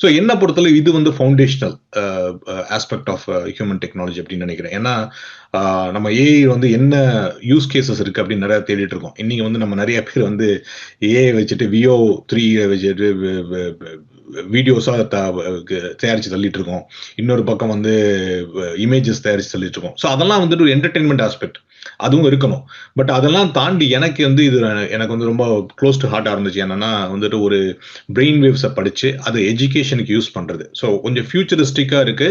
ஸோ என்ன பொறுத்தளவு இது வந்து foundational aspect of human technology அப்படின்னு நினைக்கிறேன். ஏன்னா நம்ம ஏஐ வந்து என்ன யூஸ் கேசஸ் இருக்கு அப்படின்னு நிறைய தேடிட்டு இருக்கோம். இன்னைக்கு வந்து நம்ம நிறைய பேர் வந்து ஏஐ வச்சுட்டு விஓ 3 வச்சுட்டு வீடியோஸா தயாரிச்சு தள்ளிட்டு இருக்கோம். இன்னொரு பக்கம் வந்து இமேஜஸ் தயாரிச்சு தள்ளிட்டு இருக்கோம். ஸோ அதெல்லாம் வந்துட்டு ஒரு என்டர்டைன்மெண்ட் ஆஸ்பெக்ட் அதுவும் இருக்கணும். பட் அதெல்லாம் தாண்டி எனக்கு வந்து இது எனக்கு வந்து ரொம்ப க்ளோஸ் டு ஹார்ட்டா இருந்துச்சு. என்னன்னா வந்துட்டு ஒரு பிரெயின் வேவ்ஸ படிச்சு அதை எஜுகேஷனுக்கு யூஸ் பண்றது. ஸோ கொஞ்சம் ஃபியூச்சரிஸ்டிக்கா இருக்கு.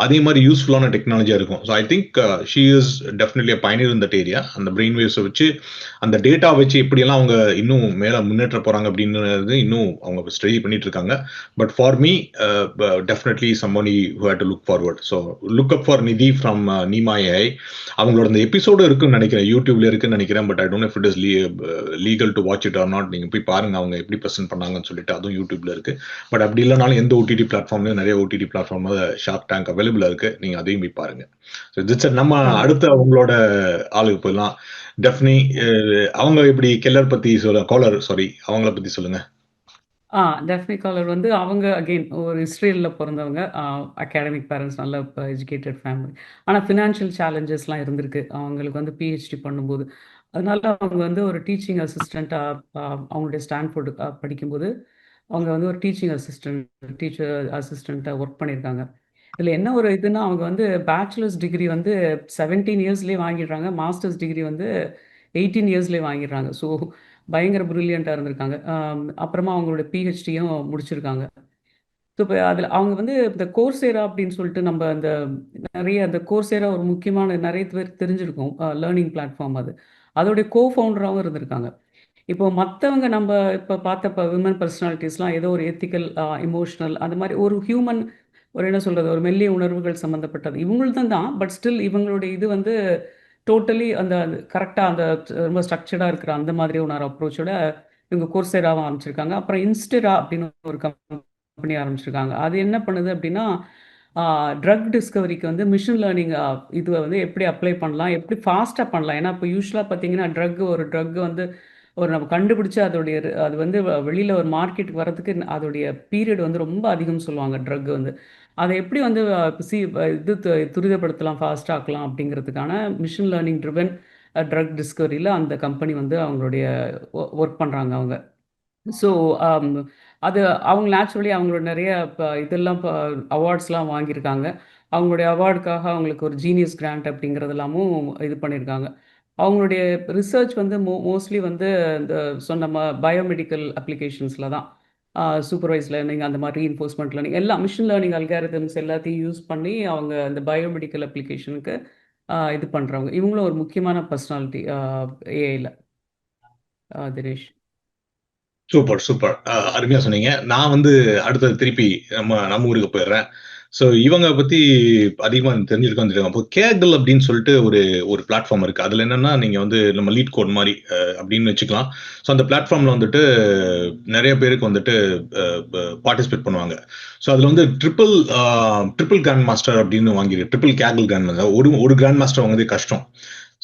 அதே மாதிரி யூஸ்ஃபுல்லான டெக்னாலஜியா இருக்கும். So I think she is definitely a pioneer in that area. அந்த பிரெயின் வேவ்ஸ வச்சு அந்த டேட்டா வச்சு எப்படியெல்லாம் அவங்க இன்னும் மேல முன்னேற்ற போறாங்க அப்படின்றது இன்னும் அவங்க ஸ்டடி பண்ணிட்டு இருக்காங்க. But for me definitely someone who had to look forward. So look up for Nidhi from Neema AI. அவங்களோட அந்த எபிசோடு இருக்குன்னு நினைக்கிறேன். யூடியூப்ல இருக்குன்னு நினைக்கிறேன். But I don't know if it is legal to watch it or not. நீங்க போய் பாருங்க அவங்க எப்படி பிரசன்ட் பண்ணாங்கன்னு சொல்லிட்டு. அதுவும் யூடியூப்ல இருக்கு. பட் அப்படி இல்லைனாலும் எந்த ஓடிடி பிளாட்ஃபார்ம்லயும் நிறைய ஓடிடி பிளாட்ஃபார்ம் ஷார்க் டேங்க் அவைலபிளா இருக்கு. நீங்க அதையும் போய் பாருங்க. ஸோ நம்ம ஆமா. அடுத்த உங்களோட ஆளுக்கு போயிடலாம். டெஃப்னி அவங்க எப்படி கெல்லர் பத்தி கோலர் சாரி அவங்கள பத்தி சொல்லுங்க. ஆ டெஃப்னி காலர் வந்து அவங்க அகெயின் ஒரு இஸ்ரேல்ல பொறந்தவங்க. அகாடமிக் பேரண்ட்ஸ் நல்ல எஜுகேட்டட் ஃபேமிலி. ஆனா ஃபினான்ஷியல் சேலஞ்சஸ்லாம் இருந்திருக்கு. அவங்களுக்கு வந்து பிஹெச்டி பண்ணும்போது. அதனால அவங்க வந்து ஒரு டீச்சிங் அசிஸ்டண்ட்டாக அவங்களுடைய ஸ்டான்ஃபோர்டு படிக்கும்போது அவங்க வந்து ஒரு டீச்சர் அசிஸ்டண்ட்டாக ஒர்க் பண்ணியிருக்காங்க. இதில் என்ன ஒரு இதுன்னா அவங்க வந்து பேச்சுலர்ஸ் டிகிரி வந்து 17 இயர்ஸ்லேயே வாங்கிடுறாங்க. மாஸ்டர்ஸ் டிகிரி வந்து 18 இயர்ஸ்லேயே வாங்கிடுறாங்க. ஸோ பயங்கர ப்ரில்லியண்ட்டாக இருந்திருக்காங்க. அப்புறமா அவங்களோட பிஹெச்டியும் முடிச்சிருக்காங்க. ஸோ இப்போ அதில் அவங்க வந்து இந்த கோர்சேரா அப்படின்னு சொல்லிட்டு நம்ம அந்த நிறைய அந்த கோர்சேரா ஒரு முக்கியமான நிறைய பேர் தெரிஞ்சிருக்கும் லேர்னிங் பிளாட்ஃபார்ம் அது. அதோடைய ஃபவுண்டராகவும் இருந்திருக்காங்க. இப்போ மற்றவங்க நம்ம இப்போ பார்த்த இப்போ விமன் பர்சனாலிட்டிஸ்லாம் ஏதோ ஒரு எத்திக்கல் இமோஷனல் அந்த மாதிரி ஒரு ஹியூமன் ஒரு என்ன சொல்கிறது ஒரு மெல்லிய உணர்வுகள் சம்மந்தப்பட்டது இவங்கள்தான் தான். பட் ஸ்டில் இவங்களுடைய இது வந்து டோட்டலி அந்த கரெக்டாக அந்த ரொம்ப ஸ்ட்ரக்சர்டாக இருக்கிற அந்த மாதிரி ஒரு அப்ரோச்சோட இவங்க கோர்சேராவும் ஆரம்பிச்சிருக்காங்க. அப்புறம் இன்ஸ்டெரா அப்படின்னு ஒரு கம்பெனி ஆரம்பிச்சிருக்காங்க. அது என்ன பண்ணுது அப்படின்னா ட்ரக் டிஸ்கவரிக்கு வந்து மிஷின் லேர்னிங் இதுவை வந்து எப்படி அப்ளை பண்ணலாம், எப்படி ஃபாஸ்ட்டாக பண்ணலாம். ஏன்னா இப்போ யூஸ்வலாக பார்த்தீங்கன்னா ஒரு ட்ரக் வந்து ஒரு நம்ம கண்டுபிடிச்சு அதோடைய அது வந்து வெளியில் ஒரு மார்க்கெட்டுக்கு வரதுக்கு அதோடைய பீரியட் வந்து ரொம்ப அதிகம்னு சொல்லுவாங்க ட்ரக் வந்து. அதை எப்படி வந்து துரிதப்படுத்தலாம், ஃபாஸ்ட்டாக ஆக்கலாம் அப்படிங்கிறதுக்கான மிஷின் லேர்னிங் ட்ரிவன் ட்ரக் டிஸ்கவரியில் அந்த கம்பெனி வந்து அவங்களுடைய ஒர்க் பண்ணுறாங்க அவங்க. ஸோ அது அவங்க நேச்சுரலி அவங்களோட நிறைய இதெல்லாம் அவார்ட்ஸ்லாம் வாங்கியிருக்காங்க. அவங்களுடைய அவார்டுக்காக அவங்களுக்கு ஒரு ஜீனியஸ் கிராண்ட் அப்படிங்கிறது இது பண்ணியிருக்காங்க. அவங்களுடைய ரிசர்ச் வந்து மோஸ்ட்லி வந்து இந்த சொன்ன பயோமெடிக்கல் அப்ளிகேஷன்ஸில் தான் சூப்பர்வைஸ் லேர்னிங் அந்த மாதிரி ரீஎன்ஃபோர்ஸ்மெண்ட் லேர்னிங் எல்லாம் மிஷின் லேர்னிங் அல்காரிதம்ஸ் எல்லாத்தையும் யூஸ் பண்ணி அவங்க இந்த பயோமெடிக்கல் அப்ளிகேஷனுக்கு இது பண்ணுறவங்க. இவங்களும் ஒரு முக்கியமான பர்சனாலிட்டி ஏஐயில் தினேஷ். Super, super. அருமையா சொன்னீங்க. நான் வந்து அடுத்தது திருப்பி நம்ம ஊருக்கு போயிடுறேன். ஸோ இவங்க பத்தி அதிகமா தெரிஞ்சிருக்கோம் தெரியும். அப்போ கேகல் அப்படின்னு சொல்லிட்டு ஒரு பிளாட்ஃபார்ம் இருக்கு. அதுல என்னன்னா நீங்க வந்து நம்ம லீட் கோட் மாதிரி அப்படின்னு வச்சுக்கலாம். ஸோ அந்த பிளாட்ஃபார்ம்ல வந்துட்டு நிறைய பேருக்கு வந்துட்டு பார்ட்டிசிபேட் பண்ணுவாங்க. ஸோ அதுல வந்து ட்ரிபிள் கிராண்ட் மாஸ்டர் அப்படின்னு வாங்கியிருக்கு. ட்ரிபிள் கேகல் கிராண்ட் மாஸ்டர் ஒரு கிராண்ட் மாஸ்டர் வாங்குறது கஷ்டம்.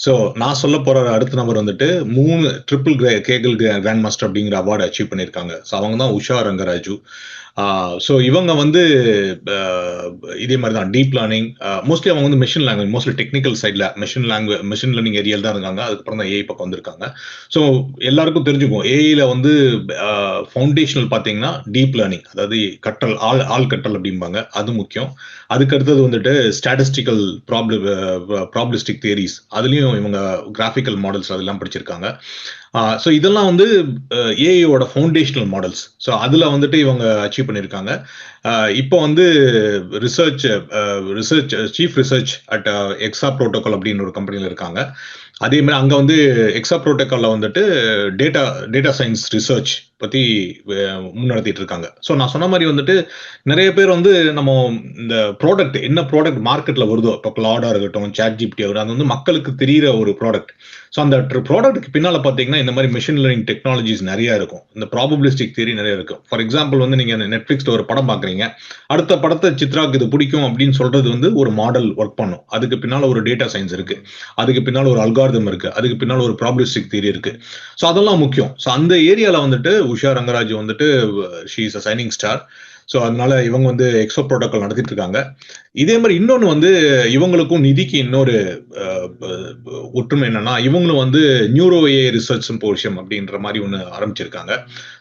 ஸோ நான் சொல்ல போற அடுத்த நபர் வந்துட்டு 3 ட்ரிபிள் கேகல் கிராண்ட் மாஸ்டர் அப்படிங்கிற அவார்டு அச்சீவ் பண்ணியிருக்காங்க. ஸோ அவங்க தான் உஷா ரங்கராஜு. ஸோ இவங்க வந்து இதே மாதிரி தான் டீப் லேர்னிங் மோஸ்ட்லி அவங்க வந்து மெஷின் லேங்குவேஜ் மோஸ்ட்லி டெக்னிக்கல் சைடில் மெஷின் லேர்னிங் ஏரியாவில் தான் இருக்காங்க. அதுக்கப்புறம் தான் ஏஐ பக்கம் வந்திருக்காங்க. ஸோ எல்லாருக்கும் தெரிஞ்சுக்கும் ஏஐல வந்து ஃபவுண்டேஷனல் பார்த்தீங்கன்னா டீப் லேர்னிங் அதாவது கற்றல் ஆள் கற்றல் அப்படிம்பாங்க. அது முக்கியம். அதுக்கு அடுத்தது வந்துட்டு ஸ்டாட்டிஸ்டிக்கல் ப்ராப்ளிஸ்டிக் தியரிஸ் அதுலேயும் இவங்க கிராஃபிக்கல் மாடல்ஸ் அதெல்லாம் படிச்சிருக்காங்க. ஸோ இதெல்லாம் வந்து ஏஐயோட ஃபவுண்டேஷனல் மாடல்ஸ். ஸோ அதில் வந்துட்டு இவங்க அச்சீவ் பண்ணியிருக்காங்க. இப்போ வந்து chief research at Exa protocol அப்படின்னு ஒரு கம்பெனியில் இருக்காங்க. அதே மாதிரி அங்கே வந்து எக்ஸா ப்ரோட்டோகாலில் வந்துட்டு டேட்டா சயின்ஸ் ரிசர்ச் பற்றி முன்னெடுத்திட்டு இருக்காங்க. ஸோ நான் சொன்ன மாதிரி வந்துட்டு நிறைய பேர் வந்து நம்ம இந்த என்ன ப்ராடக்ட் மார்க்கெட்டில் வருதோ இப்போ கிளாடாக இருக்கட்டும் சாட் ஜிபிடி ஆகட்டும் அது வந்து மக்களுக்கு தெரிகிற ஒரு ப்ராடக்ட். ஸோ அந்த ப்ராடக்ட்டுக்கு பின்னால் பார்த்தீங்கன்னா இந்த மாதிரி மிஷின் லேர்னிங் டெக்னாலஜிஸ் நிறைய இருக்கும். இந்த ப்ராபபிலிஸ்டிக் தியரி நிறைய இருக்கும். ஃபார் எக்ஸாம்பிள் வந்து நீங்கள் நெட்ஃப்ளிக்ஸில் ஒரு படம் பார்க்குறீங்க. அடுத்த படத்தை சித்ராக்கு இது பிடிக்கும் அப்படின்னு சொல்றது வந்து ஒரு மாடல் ஒர்க் பண்ணும். அதுக்கு பின்னால் ஒரு டேட்டா சயின்ஸ் இருக்கு. அதுக்கு பின்னால் ஒரு அல்காரிதம் இருக்கு. அதுக்கு பின்னால் ஒரு ப்ராபபிலிஸ்டிக் தியரி இருக்கு. ஸோ அதெல்லாம் முக்கியம். ஸோ அந்த ஏரியாவில் வந்துட்டு உஷா ரங்கராஜ் வந்துட்டு she is a signing star. So அதனால இவங்க வந்து எக்ஸோ ப்ரோட்டோகால் நடத்திட்டு இருக்காங்க. இதே மாதிரி இன்னொன்று வந்து இவங்களுக்கும் நிதிக்கு இன்னொரு ஒற்றுமை என்னன்னா இவங்களும் வந்து நியூரோ ஏஐ ரிசர்ச் சிம்போசியம் அப்படின்ற மாதிரி ஒன்று ஆரம்பிச்சிருக்காங்க.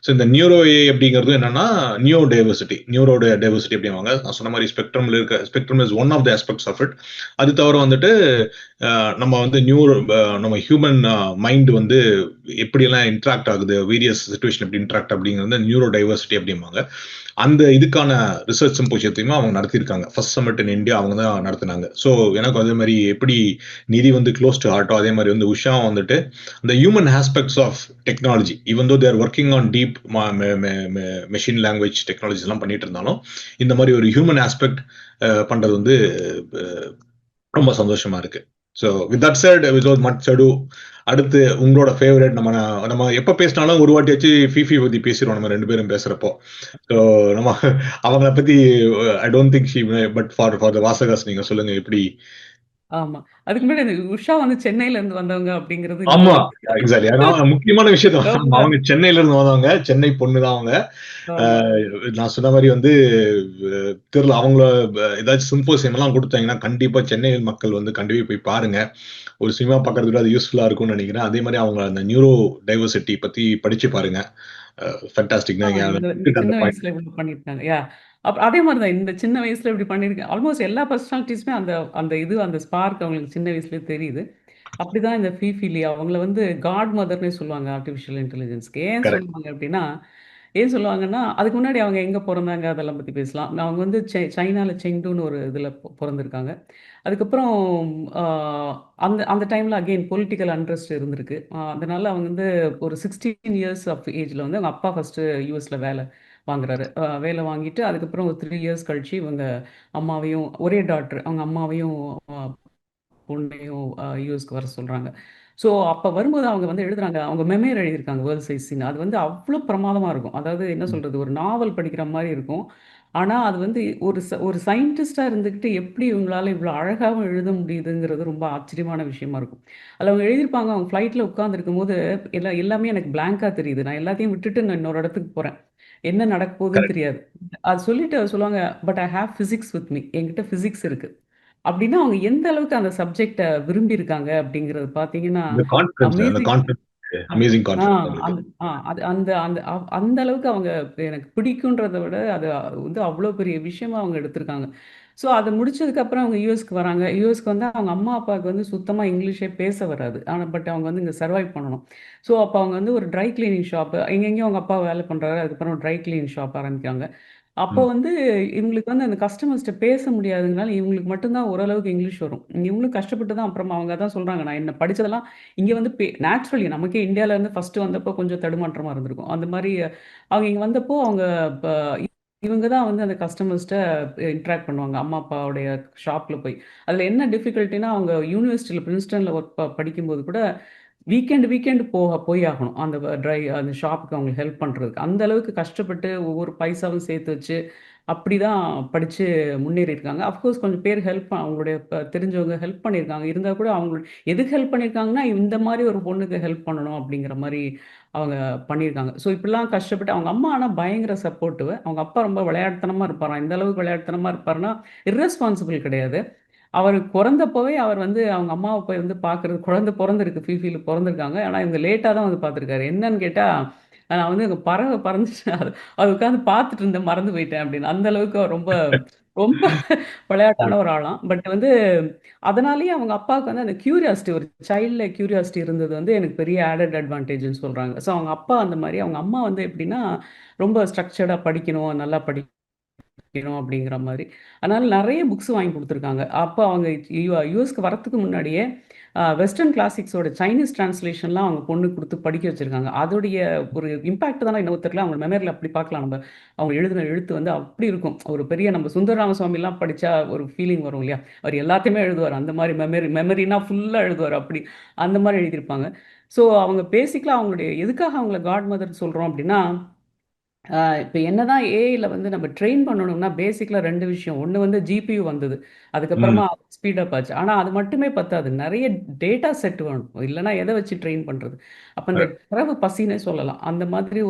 ஸோ இந்த நியூரோ ஏஐ அப்படிங்கிறது என்னன்னா நியூரோ டைவர்சிட்டி அப்படிவாங்க. நான் சொன்ன மாதிரி spectrum is one of the aspects of it. அது தவிர வந்துட்டு நம்ம வந்து நம்ம ஹியூமன் மைண்ட் வந்து எப்படியெல்லாம் இன்ட்ராக்ட் ஆகுது வேரியஸ் சிச்சுவேஷன் எப்படி இன்ட்ராக்ட் அப்படிங்கிறது நியூரோ டைவர்சிட்டி அப்படிம்பாங்க. அந்த இதுக்கான ரிசர்ச் சிம்போசியத்தையுமே அவங்க நடத்தியிருக்காங்க. ஃபர்ஸ்ட் சமிட் இன் இந்தியா அவங்க தான் நடத்தினாங்க. ஸோ எனக்கு அதே மாதிரி எப்படி நிதி வந்து க்ளோஸ் டு ஹார்ட்டோ அதே மாதிரி வந்து உஷா வந்துட்டு அந்த human aspects of technology even though they're working on deep machine language technologies எல்லாம் பண்ணிட்டு இருந்தாலும் இந்த மாதிரி ஒரு ஹியூமன் ஆஸ்பெக்ட் பண்றது வந்து ரொம்ப சந்தோஷமா இருக்கு. So with that set without much அடு அடுத்து உங்களோட ஃபேவரட் நம்ம எப்போ பேசினாலும் ஒரு வாட்டியாச்சு ஃபிஃபி பற்றி பேசிடுவோம் நம்ம ரெண்டு பேரும் பேசுகிறப்போ. ஸோ நம்ம அவங்கள பற்றி I don't think she but for the வாசகாஸ் நீங்கள் சொல்லுங்கள் எப்படி ஆமா. அதுக்கு முன்னாடி அந்த உஷா வந்து சென்னையில இருந்து வந்தவங்க அப்படிங்கிறது ஆமா. இன்னொரு எக்ஸாக்ட்லி. ஆனா முக்கியமான விஷயத்த ரொம்ப அவங்க சென்னையில இருந்து வந்தவங்க. சென்னை பொண்ணு தான் அவங்க. அ ஆமா. நான் சொன்ன மாரி வந்து தெர்ல அவங்கள ஏதாச்சும் சிம்போசியம் எல்லாம் குடுத்தாங்கன்னா, கண்டிப்பா சென்னை மக்கள் வந்து கண்டிப்பா போய் பாருங்க. ஒரு சினிமா பார்க்கறத விட அது யூஸ்ஃபுல்லா இருக்கும்னு நெனைக்கிறேன். அதே மாரி அவங்க அந்த நியூரோ டைவர்சிட்டி பத்தி படிச்சு பாருங்க. ஃபேன்டாஸ்டிக் தான். இந்த இந்த விட்டுட்ட சின்ன அந்த பாயிண்ட். வயசுல இவ்வளவு பண்ணியிருக்காங்க. அதே மாரி தான் இந்த சின்ன வயசுல இப்படி பண்ணியிருக்கேன். ஆல்மோஸ்ட் எல்லா பெர்சனாலிட்டீஸுமே அந்த அந்த அந்த ஸ்பார்க் அவங்களுக்கு சின்ன வயசுலயே தெரியுது. அப்படிதான் இந்த ஃபீஃபிலி அவங்கள வந்து காட் மதர்னே சொல்லுவாங்க ஆர்டிஃபிஷியல் இன்டெலிஜென்ஸ்க்கு. கரெக்ட். சொல்லுவாங்க அப்படின்னா, ஏன் சொல்லுவாங்கன்னா, அதுக்கு முன்னாடி அவங்க எங்க பொறந்தாங்க அதெல்லாம் பத்தி பேசலாம். அவங்க வந்து சைனால செங்டூன்னு ஒரு இதுல பொறந்திருக்காங்க. அதுக்கப்புறம் அ அந்த அந்த டைம்ல அகைன் பொலிட்டிக்கல் அன்ரெஸ்ட் இருந்திருக்கு. அதனால அவங்க வந்து ஒரு 16 இயர்ஸ் ஆஃப் ஏஜ்ல வந்து அவங்க அப்பா ஃபர்ஸ்ட்டு யுஎஸ்ல வேலை வாங்குறாரு. வேலை வாங்கிட்டு அதுக்கப்புறம் ஒரு 3 இயர்ஸ் கழிச்சு இவங்க அம்மாவையும் ஒரே டாட்டர் அவங்க அம்மாவையும் அ பொண்ணையும் யுஎஸ்க்கு வர சொல்றாங்க. ஸோ அப்ப வரும்போது அவங்க வந்து எழுதுறாங்க. அவங்க மெமோயர் எழுதியிருக்காங்க வேர்ல்ட் சைஸ்ன்னு. அது வந்து அவ்ளோ பிரமாதமா இருக்கும். அதாவது என்ன ம். சொல்றது? ஒரு நாவல் படிக்கிற மாரி இருக்கும். ஆனா, அது வந்து ஒரு சயின்டிஸ்ட்டா இருந்துகிட்டு எப்படி இவங்களால இவ்ளோ அழகாவும் எழுத முடியுதுங்கிறது ரொம்ப ஆச்சரியமான விஷயமா இருக்கும். அதுல அவங்க எழுதியிருப்பாங்க, அவங்க ஃப்ளைட்ல உட்கார்ந்திருக்கும்போது, எல்லாமே எனக்கு பிளாங்க்கா தெரியுது. நான் எல்லாத்தையும் விட்டுட்டு நான் இன்னொரு இடத்துக்கு போறேன். என்ன நடக்க போகுதுன்னு கரெக்ட். தெரியாது. அது சொல்லிட்டு சொல்லுவாங்க, "but I have physics with me." என்கிட்ட பிசிக்ஸ் இருக்கு. அப்டின்னா, அவங்க எந்த அளவுக்கு அந்த சப்ஜெக்ட்ட விரும்பியிருக்காங்க அப்படிங்கிறது பார்த்தீங்கன்னா, அந்த அமேசிங். கான்ஃபிடன்ஸ் அமேசிங் ஆ கான்ஃபிடன்ஸ் அவங்களுக்கு. அந்த அது அந்த அந்த அந்த அளவுக்கு அவங்க எனக்கு பிடிக்குன்றத விட, அது வந்து அவ்ளோ பெரிய விஷயமா அவங்க எடுத்திருக்காங்க. ஸோ அத முடிச்சதுக்கப்புறம் அவங்க யுஎஸ்க்கு வராங்க. யுஎஸ்க்கு வந்தா அவங்க அம்மா, அப்பாவுக்கு வந்து சுத்தமா இங்கிலீஷே பேச வராது. ஆனா அவங்க வந்து இங்க சர்வைவ் பண்ணணும். ஸோ அப்ப அவங்க வந்து ஒரு ட்ரை கிளீனிங் ஷாப் எங்கெங்கேயோ அவங்க அப்பா வேலை பண்றாரு. அதுக்கப்புறம் ட்ரை கிளீனிங் ஷாப் ஆரம்பிக்கிறாங்க. அப்போ ம். வந்து இவங்களுக்கு வந்து அந்த கஸ்டமர்ஸ்ட்ட பேச முடியாததுனால, இவங்களுக்கு மட்டும் தான் ஓரளவுக்கு இங்கிலீஷ் வரும். இவங்களும் கஷ்டப்பட்டு தான் அப்புறமா அவங்க அதான் சொல்றாங்க. நான் என்ன படிச்சதெல்லாம் இங்க வந்து நேச்சுரலி நமக்கே இந்தியால இருந்து ஃபர்ஸ்ட்டு வந்தப்போ கொஞ்சம் தடுமாற்றமா இருந்திருக்கும். அந்த மாரி அவங்க இங்க வந்தப்போ அவங்க ப இவங்க தான் வந்து அந்த கஸ்டமர்ஸ்ட்ட இன்டராக்ட் பண்ணுவாங்க. அம்மா, அப்பாவுடைய ஷாப்ல போய். அதில என்ன டிஃபிகல்ட்டினா அவங்க யுனிவர்சிட்டில பிரின்ஸ்டன்ல ஒர்க் படிக்கும்போது கூட வீக்கெண்ட் போய் ஆகணும். அந்த ஷாப்புக்கு அவங்களுக்கு ஹெல்ப் பண்றதுக்கு. அந்த அளவுக்கு கஷ்டப்பட்டு ஒவ்வொரு பைசாவும் சேர்த்து வச்சு, அப்படிதான் படிச்சு முன்னேறியிருக்காங்க. அஃப்கோர்ஸ் கொஞ்சம் பேர் அவங்களுடைய தெரிஞ்சவங்க ஹெல்ப் பண்ணியிருக்காங்க. இருந்தா கூட அவங்க எதுக்கு ஹெல்ப் பண்ணியிருக்காங்கன்னா, இந்த மாரி ஒரு பொண்ணுக்கு ஹெல்ப் பண்ணணும் அப்படிங்கிற மாரி அவங்க பண்ணியிருக்காங்க. ஸோ இப்படிலாம் கஷ்டப்பட்டு அவங்க அம்மா ஆனா பயங்கர சப்போர்ட்டிவ். அவங்க அப்பா ரொம்ப விளையாட்டுத்தனமா இருப்பாராம். எந்த அளவுக்கு விளையாட்டுத்தனமா இருப்பாருன்னா, இர்ரெஸ்பான்சிபிள் கிடையாது. அவரு பொறந்தப்பவே அவர் வந்து அவங்க அம்மாவ போய் வந்து பார்க்குறது குழந்தை பொறந்திருக்கு. ஃபிஃபில பொறந்திருக்காங்க. ஆனா இவங்க லேட்டா தான் வந்து பார்த்துருக்காரு. என்னன்னு கேட்டா, நான் வந்து அங்க பறவை பறந்துச்சு. அத உட்காந்து பார்த்துட்டு இருந்தேன். மறந்து போயிட்டேன் அப்படின்னு. அந்த அளவுக்கு அவர் ரொம்ப ரொம்ப விளையாட்டான ஒரு ஆளாம். பட் வந்து அதனாலேயே அவங்க அப்பாவுக்கு வந்து அந்த கியூரியாசிட்டி ஒரு சைல்ட்ல கியூரியாசிட்டி இருந்தது வந்து எனக்கு பெரிய ஆடட் அட்வான்டேஜ்ன்னு சொல்றாங்க. ஸோ அவங்க அப்பா அந்த மாரி, அவங்க அம்மா வந்து எப்படின்னா, ரொம்ப ஸ்ட்ரக்சர்டா படிக்கணும், நல்லா படிக்கணும் அப்படிங்கிற மாரி. அதனால நெறைய புக்ஸ் வாங்கி குடுத்துருக்காங்க. அப்ப அவங்க யுஎஸ்க்கு வரதுக்கு முன்னாடியே வெஸ்டர்ன் கிளாசிக்ஸோட சைனீஸ் டிரான்ஸ்லேஷன்லாம் அவங்க பொண்ணுக்கு குடுத்து படிக்க வச்சிருக்காங்க. அதோடைய ஒரு இம்பாக்ட் தானோ என்னவோ தெரியல. அவங்க மெமரில அப்படி பார்க்கலாம் நம்ம. அவங்க எழுதின எழுத்து வந்து அப்படி இருக்கும். ஒரு பெரிய நம்ம சுந்தர ராமசுவாமிலாம் படிச்சா ஒரு ஃபீலிங் வரும் இல்லையா? அவர் எல்லாத்தையுமே எழுதுவாரு. அந்த மாரி மெமரினா ஃபுல்லா எழுதுவாரு அப்படி. அந்த மாரி எழுதியிருப்பாங்க. ஸோ அவங்க பேசிக்கலா அவங்களுடைய எதுக்காக அவங்கள காட் மதர்ன்னு சொல்றோம் அப்படின்னா, இப்ப என்னதான் ஏஐல வந்து நம்ம ட்ரெயின் பண்ணணும்னா, பேசிக்கலா 2 விஷயம். ஒண்ணு வந்து ஜிபியூ வந்தது. ம். அதுக்கப்புறமா ஸ்பீட் அப் ஆச்சு. ஆனா அது மட்டுமே பத்தாது. நெறைய டேட்டா செட் வேணும். இல்லன்னா எத வச்சு ட்ரெயின் பண்றது? அப்ப இந்த கரெக்ட். தரவு பசின்னே சொல்லலாம். அந்த மாதிரி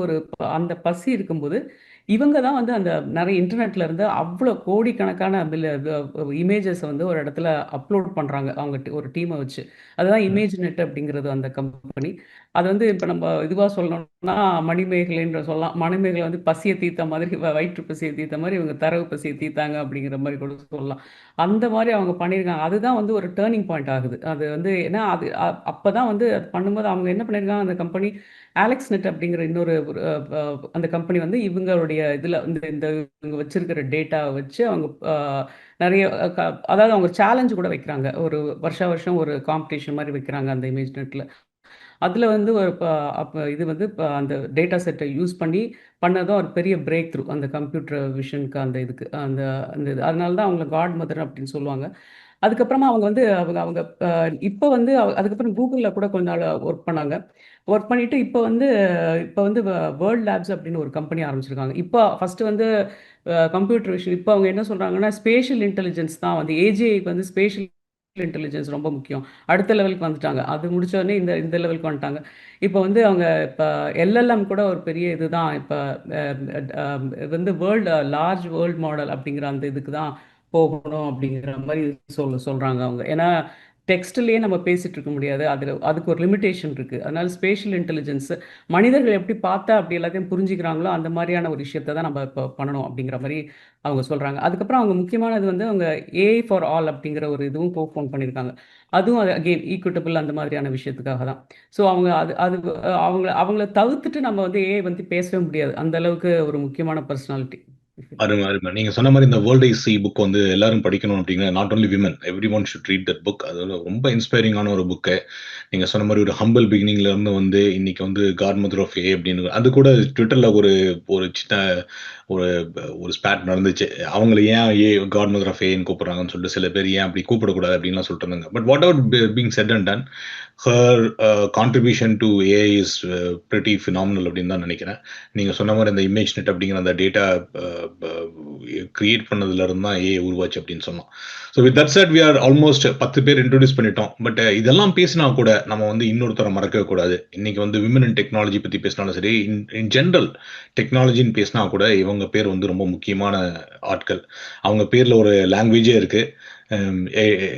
அந்த பசி இருக்கும்போது, இவங்க தான் வந்து அந்த நெறைய இன்டர்நெட்ல இருந்து அவ்ளோ கோடிக்கணக்கான இமேஜஸ் வந்து ஒரு இடத்துல அப்லோட் பண்றாங்க. அவங்க ஒரு டீம வச்சு. அதுதான் ம். இமேஜ்நெட் அப்படிங்கிறது அந்த கம்பெனி. அது வந்து இப்ப நம்ம இதுவா சொல்லணும்னா, மணிமேகலைன்ற சொல்லலாம். மணிமேகலை வந்து பசிய தீர்த்த மாதிரி, வயிற்று பசிய தீர்த்த மாரி, இவங்க தரவு பசிய தீர்த்தாங்க அப்படிங்கிற மாரி கூட சொல்லலாம். அந்த மாரி அவங்க பண்ணியிருக்காங்க. அதுதான் வந்து ஒரு டர்னிங் பாயிண்ட் ஆகுது. அது வந்து ஏன்னா அது அப்பதான் வந்து அது பண்ணும்போது அவங்க என்ன பண்ணியிருக்காங்க, அந்த கம்பெனி AlexNet அப்படிங்கிற இன்னொரு ஒரு அந்த கம்பெனி வந்து இவங்களுடைய இதுல இந்த இந்த இவங்க வச்சிருக்கிற டேட்டாவ வச்சு அவங்க நெறைய அதாவது அவங்க சேலஞ்ச் கூட வைக்கிறாங்க. ஒரு வருஷா வருஷம் ஒரு காம்படிஷன் மாரி வைக்கிறாங்க அந்த இமேஜ்நெட்ல. அதில வந்து ஒரு அப்ப இது வந்து அந்த டேட்டா செட்ட யூஸ் பண்ணி பண்ணதும் ஒரு பெரிய பிரேக் த்ரூ அந்த கம்ப்யூட்டர் விஷனுக்கு அந்த இதுக்கு. அந்த அந்த இது. அதனால தான் அவங்கள காட் மதர் அப்படின்னு சொல்லுவாங்க. அதுக்கப்புறமா அவங்க வந்து அவங்க அவங்க இப்ப வந்து அதுக்கப்புறம் Googleல கூட கொஞ்ச நாள் ஒர்க் பண்ணாங்க. ஒர்க் பண்ணிட்டு இப்ப வந்து வேர்ல்ட் லேப்ஸ் அப்படின்னு ஒரு கம்பெனி ஆரம்பிச்சிருக்காங்க. இப்ப ஃபர்ஸ்ட் வந்து கம்ப்யூட்டர் விஷன் இப்ப அவங்க என்ன சொல்றாங்கன்னா, ஸ்பேஷியல் இன்டெலிஜென்ஸ் தான் வந்து ஏஜிஐக்கு வந்து ஸ்பேஷியல் இன்டெலிஜென்ஸ் ரொம்ப முக்கியம். அடுத்த லெவலுக்கு வந்துட்டாங்க. அது முடிச்ச உடனே இந்த இந்த லெவலுக்கு வந்துட்டாங்க. இப்போ வந்து அவங்க இப்போ எல்எல்எம் கூட ஒரு பெரிய இதுதான். இப்போ வந்து லார்ஜ் வேர்ல்ட் மாடல் அப்படிங்கிற அந்த இதுக்கு தான் போகணும் அப்படிங்கிற மாதிரி சொல்றாங்க அவங்க. ஏன்னா டெக்ஸ்ட்லயே நம்ம பேசிட்டு இருக்க முடியாது. அதுக்கு ஒரு லிமிட்டேஷன் இருக்கு. அதனால ஸ்பேஷியல் இன்டெலிஜென்ஸ் மனிதர்கள் எப்படி பார்த்தா அப்படி எல்லாத்தையும் புரிஞ்சுக்கிறாங்களோ அந்த மாதிரியான ஒரு விஷயத்தை தான் நம்ம இப்போ பண்ணணும் அப்படிங்கிற மாதிரி அவங்க சொல்றாங்க. அதுக்கப்புறம் அவங்க முக்கியமானது வந்து அவங்க ஏஐ ஃபார் ஆல் அப்படிங்கிற ஒரு இதுவும் ஃபோன் பண்ணியிருக்காங்க. அதுவும் அது அகெயின் ஈக்குட்டபிள் அந்த மாதிரியான விஷயத்துக்காக தான். ஸோ அவங்க அது அது அவங்கள தவிர்த்துட்டு நம்ம வந்து ஏஐ வந்து பேசவே முடியாது. அந்த அளவுக்கு ஒரு முக்கியமான பர்சனாலிட்டி. அருமை, அருமை. நீங்க சொன்ன மாரி இந்த வேர்ல்ட் ஐ சி புக் வந்து எல்லாரும் படிக்கணும் அப்படிங்கிற not only women every one should read that book. அது வந்து ரொம்ப இன்ஸ்பைரிங்கான ஒரு புக்கு. நீங்க சொன்ன மாரி ஒரு ஹம்பிள் பிகினிங்ல இருந்து வந்து இன்னைக்கு வந்து காட் மதர் ஆஃப் ஏ அப்படின்னு அது கூட ட்விட்டர்ல ஒரு ஒரு சின்ன ஒரு ஒரு ஸ்பாட் நடந்துச்சு. அவங்கள ஏன் காட் மதர் ஆஃப் ஏன்னு கூப்பிடுறாங்கன்னு சொல்லிட்டு சில பேர் ஏன் அப்படி கூப்பிடக்கூடாது அப்படின்லாம் சொல்லிட்டு இருந்தாங்க. But what ever being said and ton, her contribution to AI is pretty phenomenal அப்படின்னு தான் நினைக்கிறேன். நீங்க சொன்ன மாதிரி அந்த இமேஜ் நெட் அப்படிங்கிற அந்த டேட்டா கிரியேட் பண்ணதுல இருந்து தான் ஏஐ உருவாச்சு அப்படின்னு சொன்னோம். So with that set we are almost 10 பேர் இன்ட்ரோடியூஸ் பண்ணிட்டோம். பட் இதெல்லாம் பேசினா கூட நம்ம வந்து இன்னொருத்தரை மறக்கவே கூடாது. இன்னைக்கு வந்து விமன் இன் டெக்னாலஜி பத்தி பேசினாலும் சரி, இன் ஜென்ரல் டெக்னாலஜின்னு பேசினா கூட இவங்க பேர் வந்து ரொம்ப முக்கியமான ஆட்கள். அவங்க பேர்ல ஒரு லாங்குவேஜே இருக்கு.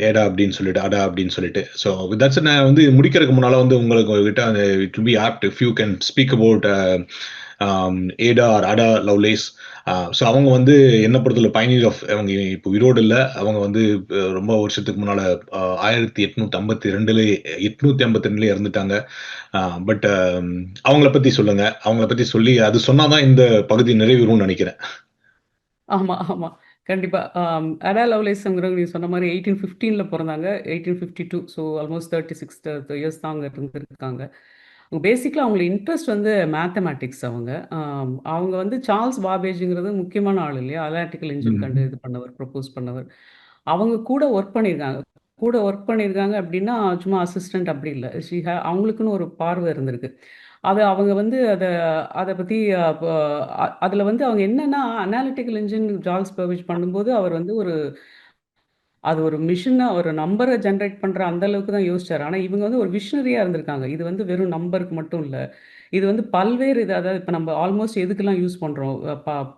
ஏடா அப்படின்னு சொல்லிட்டு அடா அப்படின்னு சொல்லிட்டு. ஸோ வித் தட்ஸ் நான் வந்து முடிக்கிறதுக்கு முன்னால வந்து உங்களுக்கு கிட்ட it will be apt if you can speak about Ada or Ada Lovelace. So அவங்க வந்து என்ன பொறுத்தல பயணியர் ஆஃப் அவங்க இப்போ உயிரோடு இல்லை. அவங்க வந்து ரொம்ப வருஷத்துக்கு முன்னால 1852 இறந்துட்டாங்க. பட் அவங்கள பத்தி சொல்லுங்க. அவங்கள பத்தி சொல்லி அது சொன்னாதான் இந்த பகுதி நிறைவேறும்னு நினைக்கிறேன். ஆமா, ஆமா. கண்டிப்பா. அடா லவ்லேஸ்ங்கிறவங்க நீங்க சொன்ன மாரி 1815ல பொறந்தாங்க. 1852 ஸோ ஆல்மோஸ்ட் 36 இயர்ஸ் தான் அவங்க இருந்திருக்காங்க. பேசிக்கலா அவங்களுக்கு இன்ட்ரெஸ்ட் வந்து மேத்தமேட்டிக்ஸ் அவங்க. அவங்க வந்து சார்ல்ஸ் பாபேஜ்ங்கிறது முக்கியமான ஆள் இல்லையா? அனாலிட்டிக்கல் என்ஜின் ம். பண்ணவர், ப்ரொபோஸ் பண்ணவர். அவங்க கூட ஒர்க் பண்ணியிருக்காங்க. கூட ஒர்க் பண்ணியிருக்காங்க அப்படின்னா, சும்மா அசிஸ்டன்ட் அப்படி இல்ல. அவங்களுக்குன்னு ஒரு பார்வை இருந்திருக்கு. அவங்க வந்து அத பத்தி அதுல வந்து அவங்க என்னன்னா, அனாலிட்டிக்கல் என்ஜின் சார்ல்ஸ் பர்வேஜ் பண்ணும்போது, அவர் வந்து அது ஒரு மிஷினா ஒரு நம்பர ஜெனரேட் பண்ற அந்த அளவுக்கு தான் யோசிச்சாரு. ஆனா இவங்க வந்து ஒரு விஷனரியா இருந்திருக்காங்க. இது வந்து வெறும் நம்பருக்கு மட்டும் இல்ல. இது வந்து பல்வேறு இது அதாவது இப்ப நம்ம ஆல்மோஸ்ட் எதுக்கெல்லாம் யூஸ் பண்றோம்?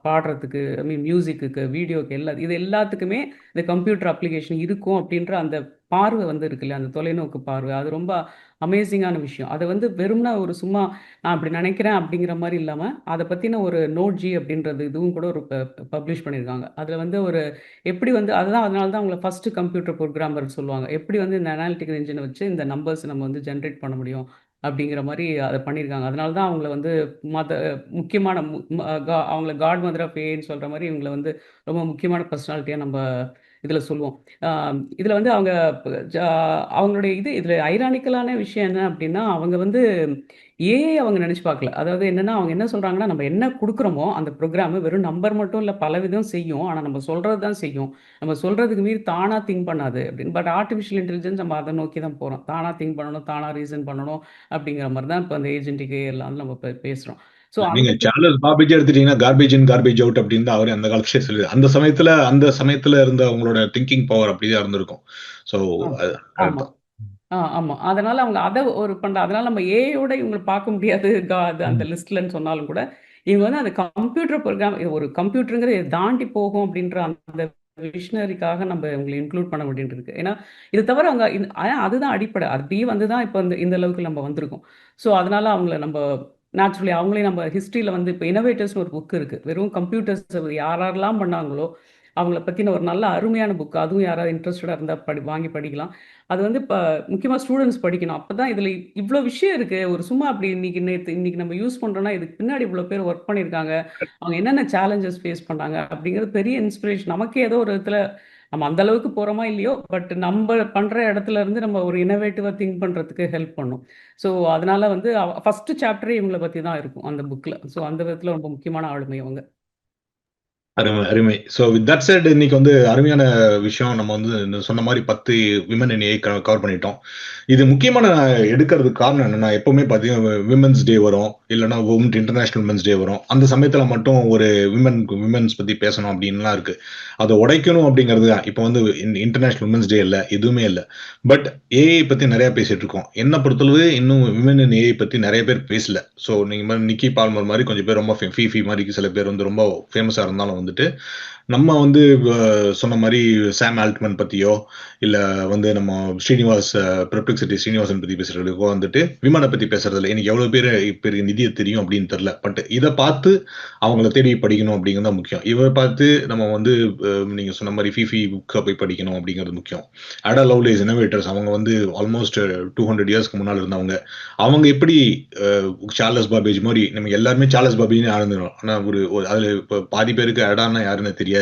பாடுறதுக்கு, ஐ மீன் மியூசிக்குக்கு, வீடியோக்கு இது எல்லாத்துக்குமே இந்த கம்ப்யூட்டர் அப்ளிகேஷன் இருக்கும் அப்படின்ற அந்த பார்வை வந்து இருக்கு இல்லையா? அந்த தொலைநோக்கு பார்வை. அது ரொம்ப அமேசிங்கான விஷயம். அத வந்து வெறுமனே ஒரு சும்மா நான் இப்படி நினைக்கிறேன் அப்படிங்கிற மாரி இல்லாம, அத பத்தின ஒரு நோட் ஜி அப்படின்றது இதுவும் கூட ஒரு பப்ளிஷ் பண்ணியிருக்காங்க. அதுல வந்து ஒரு எப்படி வந்து அதனால தான் அவங்கள ஃபர்ஸ்ட் கம்ப்யூட்டர் புரோகிராமர்ன்னு சொல்லுவாங்க. எப்படி வந்து இந்த அனாலிட்டிக்கல் என்ஜின வச்சு இந்த நம்பர்ஸ் நம்ம வந்து ஜெனரேட் பண்ண முடியும் அப்படிங்கிற மாரி அத பண்ணியிருக்காங்க. அதனால தான் அவங்கள வந்து மத முக்கியமான மு ம கா அவங்கள காட் மதர் ஆஃப் ஏஐன்னு சொல்ற மாரி இவங்கள வந்து ரொம்ப முக்கியமான பர்சனாலிட்டியா நம்ப இதுல சொல்லுவோம். அ இதுல வந்து அவங்க ப ஜா அவங்களுடைய இதுல ஐரானிக்கலான விஷயம் என்ன அப்படின்னா, அவங்க வந்து ஏஐ அவங்க நெனச்சு பார்க்கல. அதாவது என்னன்னா, அவங்க என்ன சொல்றாங்கன்னா, நம்ம என்ன குடுக்குறோமோ அந்த ப்ரோகிராம் வெறும் நம்பர் மட்டும் இல்ல பலவிதம் செய்யும். ஆனா நம்ம சொல்றது தான் செய்யும். நம்ம சொல்றதுக்கு மீறி தானா திங்க் பண்ணாது அப்படின்னு. பட் ஆர்டிஃபிஷியல் இன்டெலிஜென்ஸ் நம்ம அத நோக்கி தான் போறோம். தானா திங்க் பண்ணணும், தானா ரீசன் பண்ணணும் அப்படிங்கிற மாரி தான் இப்ப அந்த ஏஜென்டிக் ஏஐ எல்லாம் நம்ம பேசுறோம். ஸோ நீங்க அந்த சார்லஸ் பாபேஜ் எடுத்துட்டீங்கன்னா, கார்பேஜ் இன், கார்பேஜ் அவுட் அப்படின்னு தான் அவரே அந்த காலத்திலேயே சொல்லி அந்த சமயத்துல இருந்த அவங்களோட திங்கிங் பவர் அப்படிதான் இருந்திருக்கும். ஸோ ஆ அது ஆமா. கரெக்ட் தான். ஆமா. அதனால அவங்க அத ஒரு அதனால நம்ம ஏஐயோட இவங்கள பார்க்க முடியாது. அந்த ம். லிஸ்ட்லன்னு சொன்னாலும் கூட, இவங்க வந்து அந்த கம்ப்யூட்டர் ப்ரோகிராம் ஒரு கம்ப்யூட்டர்ங்கிறத இத தாண்டி போகும் அப்படின்ற அந்த விஷனரிக்காக நம்ம இவங்கள இன்க்ளூட் பண்ண வேண்டியது இருக்கு. ஏன்னா, இது தவிர அவங்க அதுதான் அடிப்படை. அப்படியே வந்து தான் இப்ப இந்த இந்த அளவுக்கு நம்ம வந்திருக்கோம். ஸோ அதனால அவங்கள நம்ப நேச்சுரலி அவங்களே நம்ம ஹிஸ்டரியில வந்து இப்ப இன்னோவேட்டர்ஸ்னு ஒரு புக் இருக்கு. வெறும் கம்ப்யூட்டர்ஸ் யாரெல்லாம் பண்ணாங்களோ, அவங்கள பத்தின ஒரு நல்ல அருமையான புக். அதுவும் யாராவது இன்ட்ரஸ்டடா இருந்தா வாங்கி படிக்கலாம். அது வந்து இப்ப முக்கியமா ஸ்டூடண்ட்ஸ் படிக்கணும். அப்பதான் இதுல இவ்ளோ விஷயம் இருக்கு. ஒரு சும்மா அப்படி இன்னைக்கு நம்ம யூஸ் பண்றோம்னா, இதுக்கு பின்னாடி இவ்ளோ பேர் வொர்க் பண்ணியிருக்காங்க. அவங்க என்னென்ன சேலஞ்சஸ் ஃபேஸ் பண்ணாங்க அப்படிங்கிறது பெரிய இன்ஸ்பிரேஷன். நமக்கே ஏதோ ஒரு விதத்துல நம்ம அந்த அளவுக்கு போறோமா இல்லையோ, பட் நம்ப பண்ற இடத்துல இருந்து நம்ம ஒரு இன்னோவேட்டிவா திங்க் பண்றதுக்கு ஹெல்ப் பண்ணும். ஸோ அதனால வந்து ஃபர்ஸ்ட் சாப்டரே இவங்கள பத்தி தான் இருக்கும் அந்த புக்ல. ஸோ அந்த விதத்துல ரொம்ப முக்கியமான ஆளுமை அவங்க. அருமை, அருமை. ஸோ வித் தட் செட் இன்னைக்கு வந்து அருமையான விஷயம். நம்ம வந்து சொன்ன மாரி 10 விமன் இன் ஏஐ கவர் பண்ணிட்டோம். இது முக்கியமான எடுக்கிறதுக்கு காரணம் என்னன்னா, எப்பவுமே பார்த்தீங்கன்னா விமென்ஸ் டே வரும். இல்லன்னா இன்டர்நேஷனல் விமென்ஸ் டே வரும். அந்த சமயத்துல மட்டும் ஒரு விமென்ஸ் பத்தி பேசணும் அப்டின்லாம் இருக்கு. அத உடைக்கணும் அப்டிங்கிறது தான். இப்ப வந்து இன்டர்நேஷனல் விமென்ஸ் டே இல்ல. எதுவுமே இல்ல. பட் ஏஐ பத்தி நெறைய பேசிட்டு இருக்கோம். என்ன பொறுத்தளவு இன்னும் விமன் இன் ஏஐ பத்தி நெறைய பேர் பேசல. ஸோ நீங்க நிக்கி பால்மர் மாரி கொஞ்சம் பேர் ரொம்ப ஃபீஃபி மாரி சில பேர் வந்து ரொம்ப ஃபேமஸா இருந்தாலும் வந்துட்டு, நம்ம வந்து சொன்ன மாரி சாம் ஆல்ட்மன் பத்தியோ, இல்ல வந்து நம்ம ஸ்ரீனிவாஸ் பெர்ப்ளெக்ஸிட்டி ஸ்ரீனிவாசன் பத்தி பேசுறதுக்கோ வந்துட்டு, விமன பத்தி பேசுறதில்ல. இன்னைக்கு எவ்வளவு பேரு இப்ப நிதிய தெரியும் அப்படின்னு தெரியல. பட் இத பார்த்து அவங்கள தேடி படிக்கணும் அப்படிங்கிறது தான் முக்கியம். இவர பார்த்து நம்ம வந்து நீங்க சொன்ன மாரி ஃபீஃபி புக்க போய் படிக்கணும் அப்படிங்கிறது முக்கியம். அடா லவ்லேஸ் இன்னோவேட்டர்ஸ் அவங்க வந்து ஆல்மோஸ்ட் 200 இயர்ஸ்க்கு முன்னால இருந்தவங்க. அவங்க எப்படி சார்லஸ் பாபேஜ் மாரி நம்ம எல்லாருமே சார்லஸ் பாபேஜ்னு ஆரம்பிக்கிறோம். ஆனா ஒரு ஒரு அதுல இப்ப பாதி பேருக்கு அடான்னா யாருன்னு தெரியாது.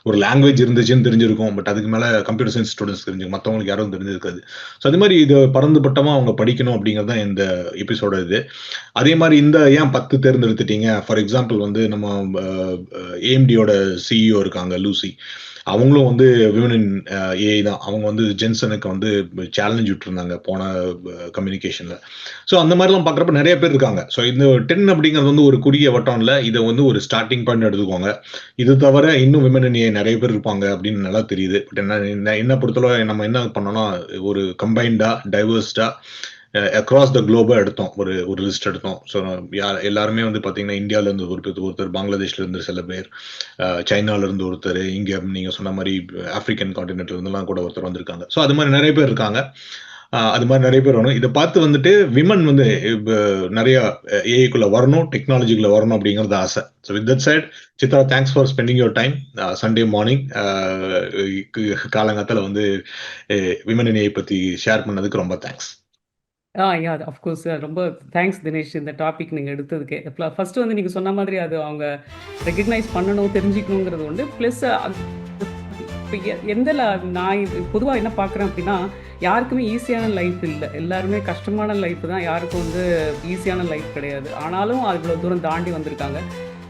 ஒரு லாங்குவேஜ் இருந்துச்சுன்னு தெரிஞ்சிருக்கும். பட் அதுக்கு மேல கம்ப்யூட்டர் சயின்ஸ் ஸ்டூடண்ட்ஸ் தெரிஞ்சிருக்கும். மத்தவங்களுக்கு யாரும் தெரிஞ்சிருக்காது. ஸோ அது மாரி இத பரந்துபட்டமா அவங்க படிக்கணும் அப்படிங்கிறது தான் இந்த எபிசோட இது. அதே மாரி இந்த ஏன் 10 தேர்ந்தெடுத்துட்டீங்க? ஃபார் எக்ஸாம்பிள் வந்து நம்ம ஏஎம்டியோட சிஇஓ இருக்காங்க லூசி. அவங்களும் வந்து விமன் இன் ஏஐ தான். அவங்க வந்து ஜென்சனுக்கு வந்து சேலஞ்ச் விட்டுருந்தாங்க போன கம்யூனிகேஷன்ல. ஸோ அந்த மாதிரிலாம் பார்க்குறப்ப நிறைய பேர் இருக்காங்க. ஸோ இந்த 10 அப்படிங்கிறது வந்து ஒரு குறுகிய வட்டம் இல்ல. இத வந்து ஒரு ஸ்டார்ட்டிங் பாயிண்ட் எடுத்துக்கோங்க. இது தவிர இன்னும் விமன் இன் ஏஐ நிறைய பேர் இருப்பாங்க அப்படின்னு நல்லா தெரியுது. பட் என்ன பொறுத்தளவு நம்ம என்ன பண்ணோம்னா, ஒரு கம்பைன்டா, டைவர்ஸ்டா அக்ராஸ் த குளோபா எடுத்தோம். ஒரு ஒரு லிஸ்ட் எடுத்தோம். ஸோ எல்லாருமே வந்து பார்த்தீங்கன்னா, இந்தியால இருந்து ஒருத்தர், பங்களாதேஷ்ல இருந்து சில பேர், சைனால இருந்து ஒருத்தர், இங்க நீங்க சொன்ன மாரி ஆப்பிரிக்கன் கான்டினென்ட்ல இருந்துலாம் கூட ஒருத்தர் வந்திருக்காங்க. ஸோ அது மாரி நெறைய பேர் இருக்காங்க. அது மாரி நெறைய பேர் வரணும். இத பார்த்து வந்துட்டு விமன் வந்து இப்ப நெறைய ஏஐக்குள்ள வரணும், டெக்னாலஜிக்குள்ள வரணும் அப்படிங்கிறது ஆசை. So with that side Chitra thanks for spending your time Sunday morning காலங்காத்தால வந்து விமன் இன் ஏஐ பத்தி ஷேர் பண்ணதுக்கு ரொம்ப தேங்க்ஸ். Yeah of course. ரொம்ப தேங்க்ஸ் தினேஷ். இந்த டாபிக் நீங்க எடுத்ததுக்கு. ஃபர்ஸ்ட்டு வந்து நீங்க சொன்ன மாதிரி அது அவங்க ரெகக்னைஸ் பண்ணணும், தெரிஞ்சுக்கணுங்கிறது உண்டு. ப்ளஸ் இப்ப எந்த நான் பொதுவா என்ன பார்க்குறேன் அப்படின்னா, யாருக்குமே ஈஸியான லைஃப் இல்ல. எல்லாருமே கஷ்டமான லைஃப் தான். யாருக்கும் வந்து ஈஸியான லைஃப் கிடையாது. ஆனாலும் இவ்வளோ தூரம் தாண்டி வந்திருக்காங்க.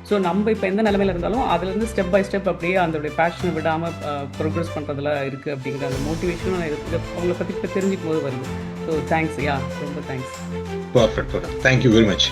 ஸோ நம்ம இப்போ எந்த நிலைமையில இருந்தாலும் அதுலேருந்து ஸ்டெப் பை ஸ்டெப் அப்படியே அதோடைய பேஷனை விடாமல் ப்ரோக்ரஸ் பண்ணுறதுல இருக்குது அப்படிங்கிற அந்த மோட்டிவேஷனும் இருக்குது. அவங்கள பற்றி இப்போ தெரிஞ்சுக்கும் போது வருது. So thanks. ரொம்ப thanks. Perfect. Thank you very much.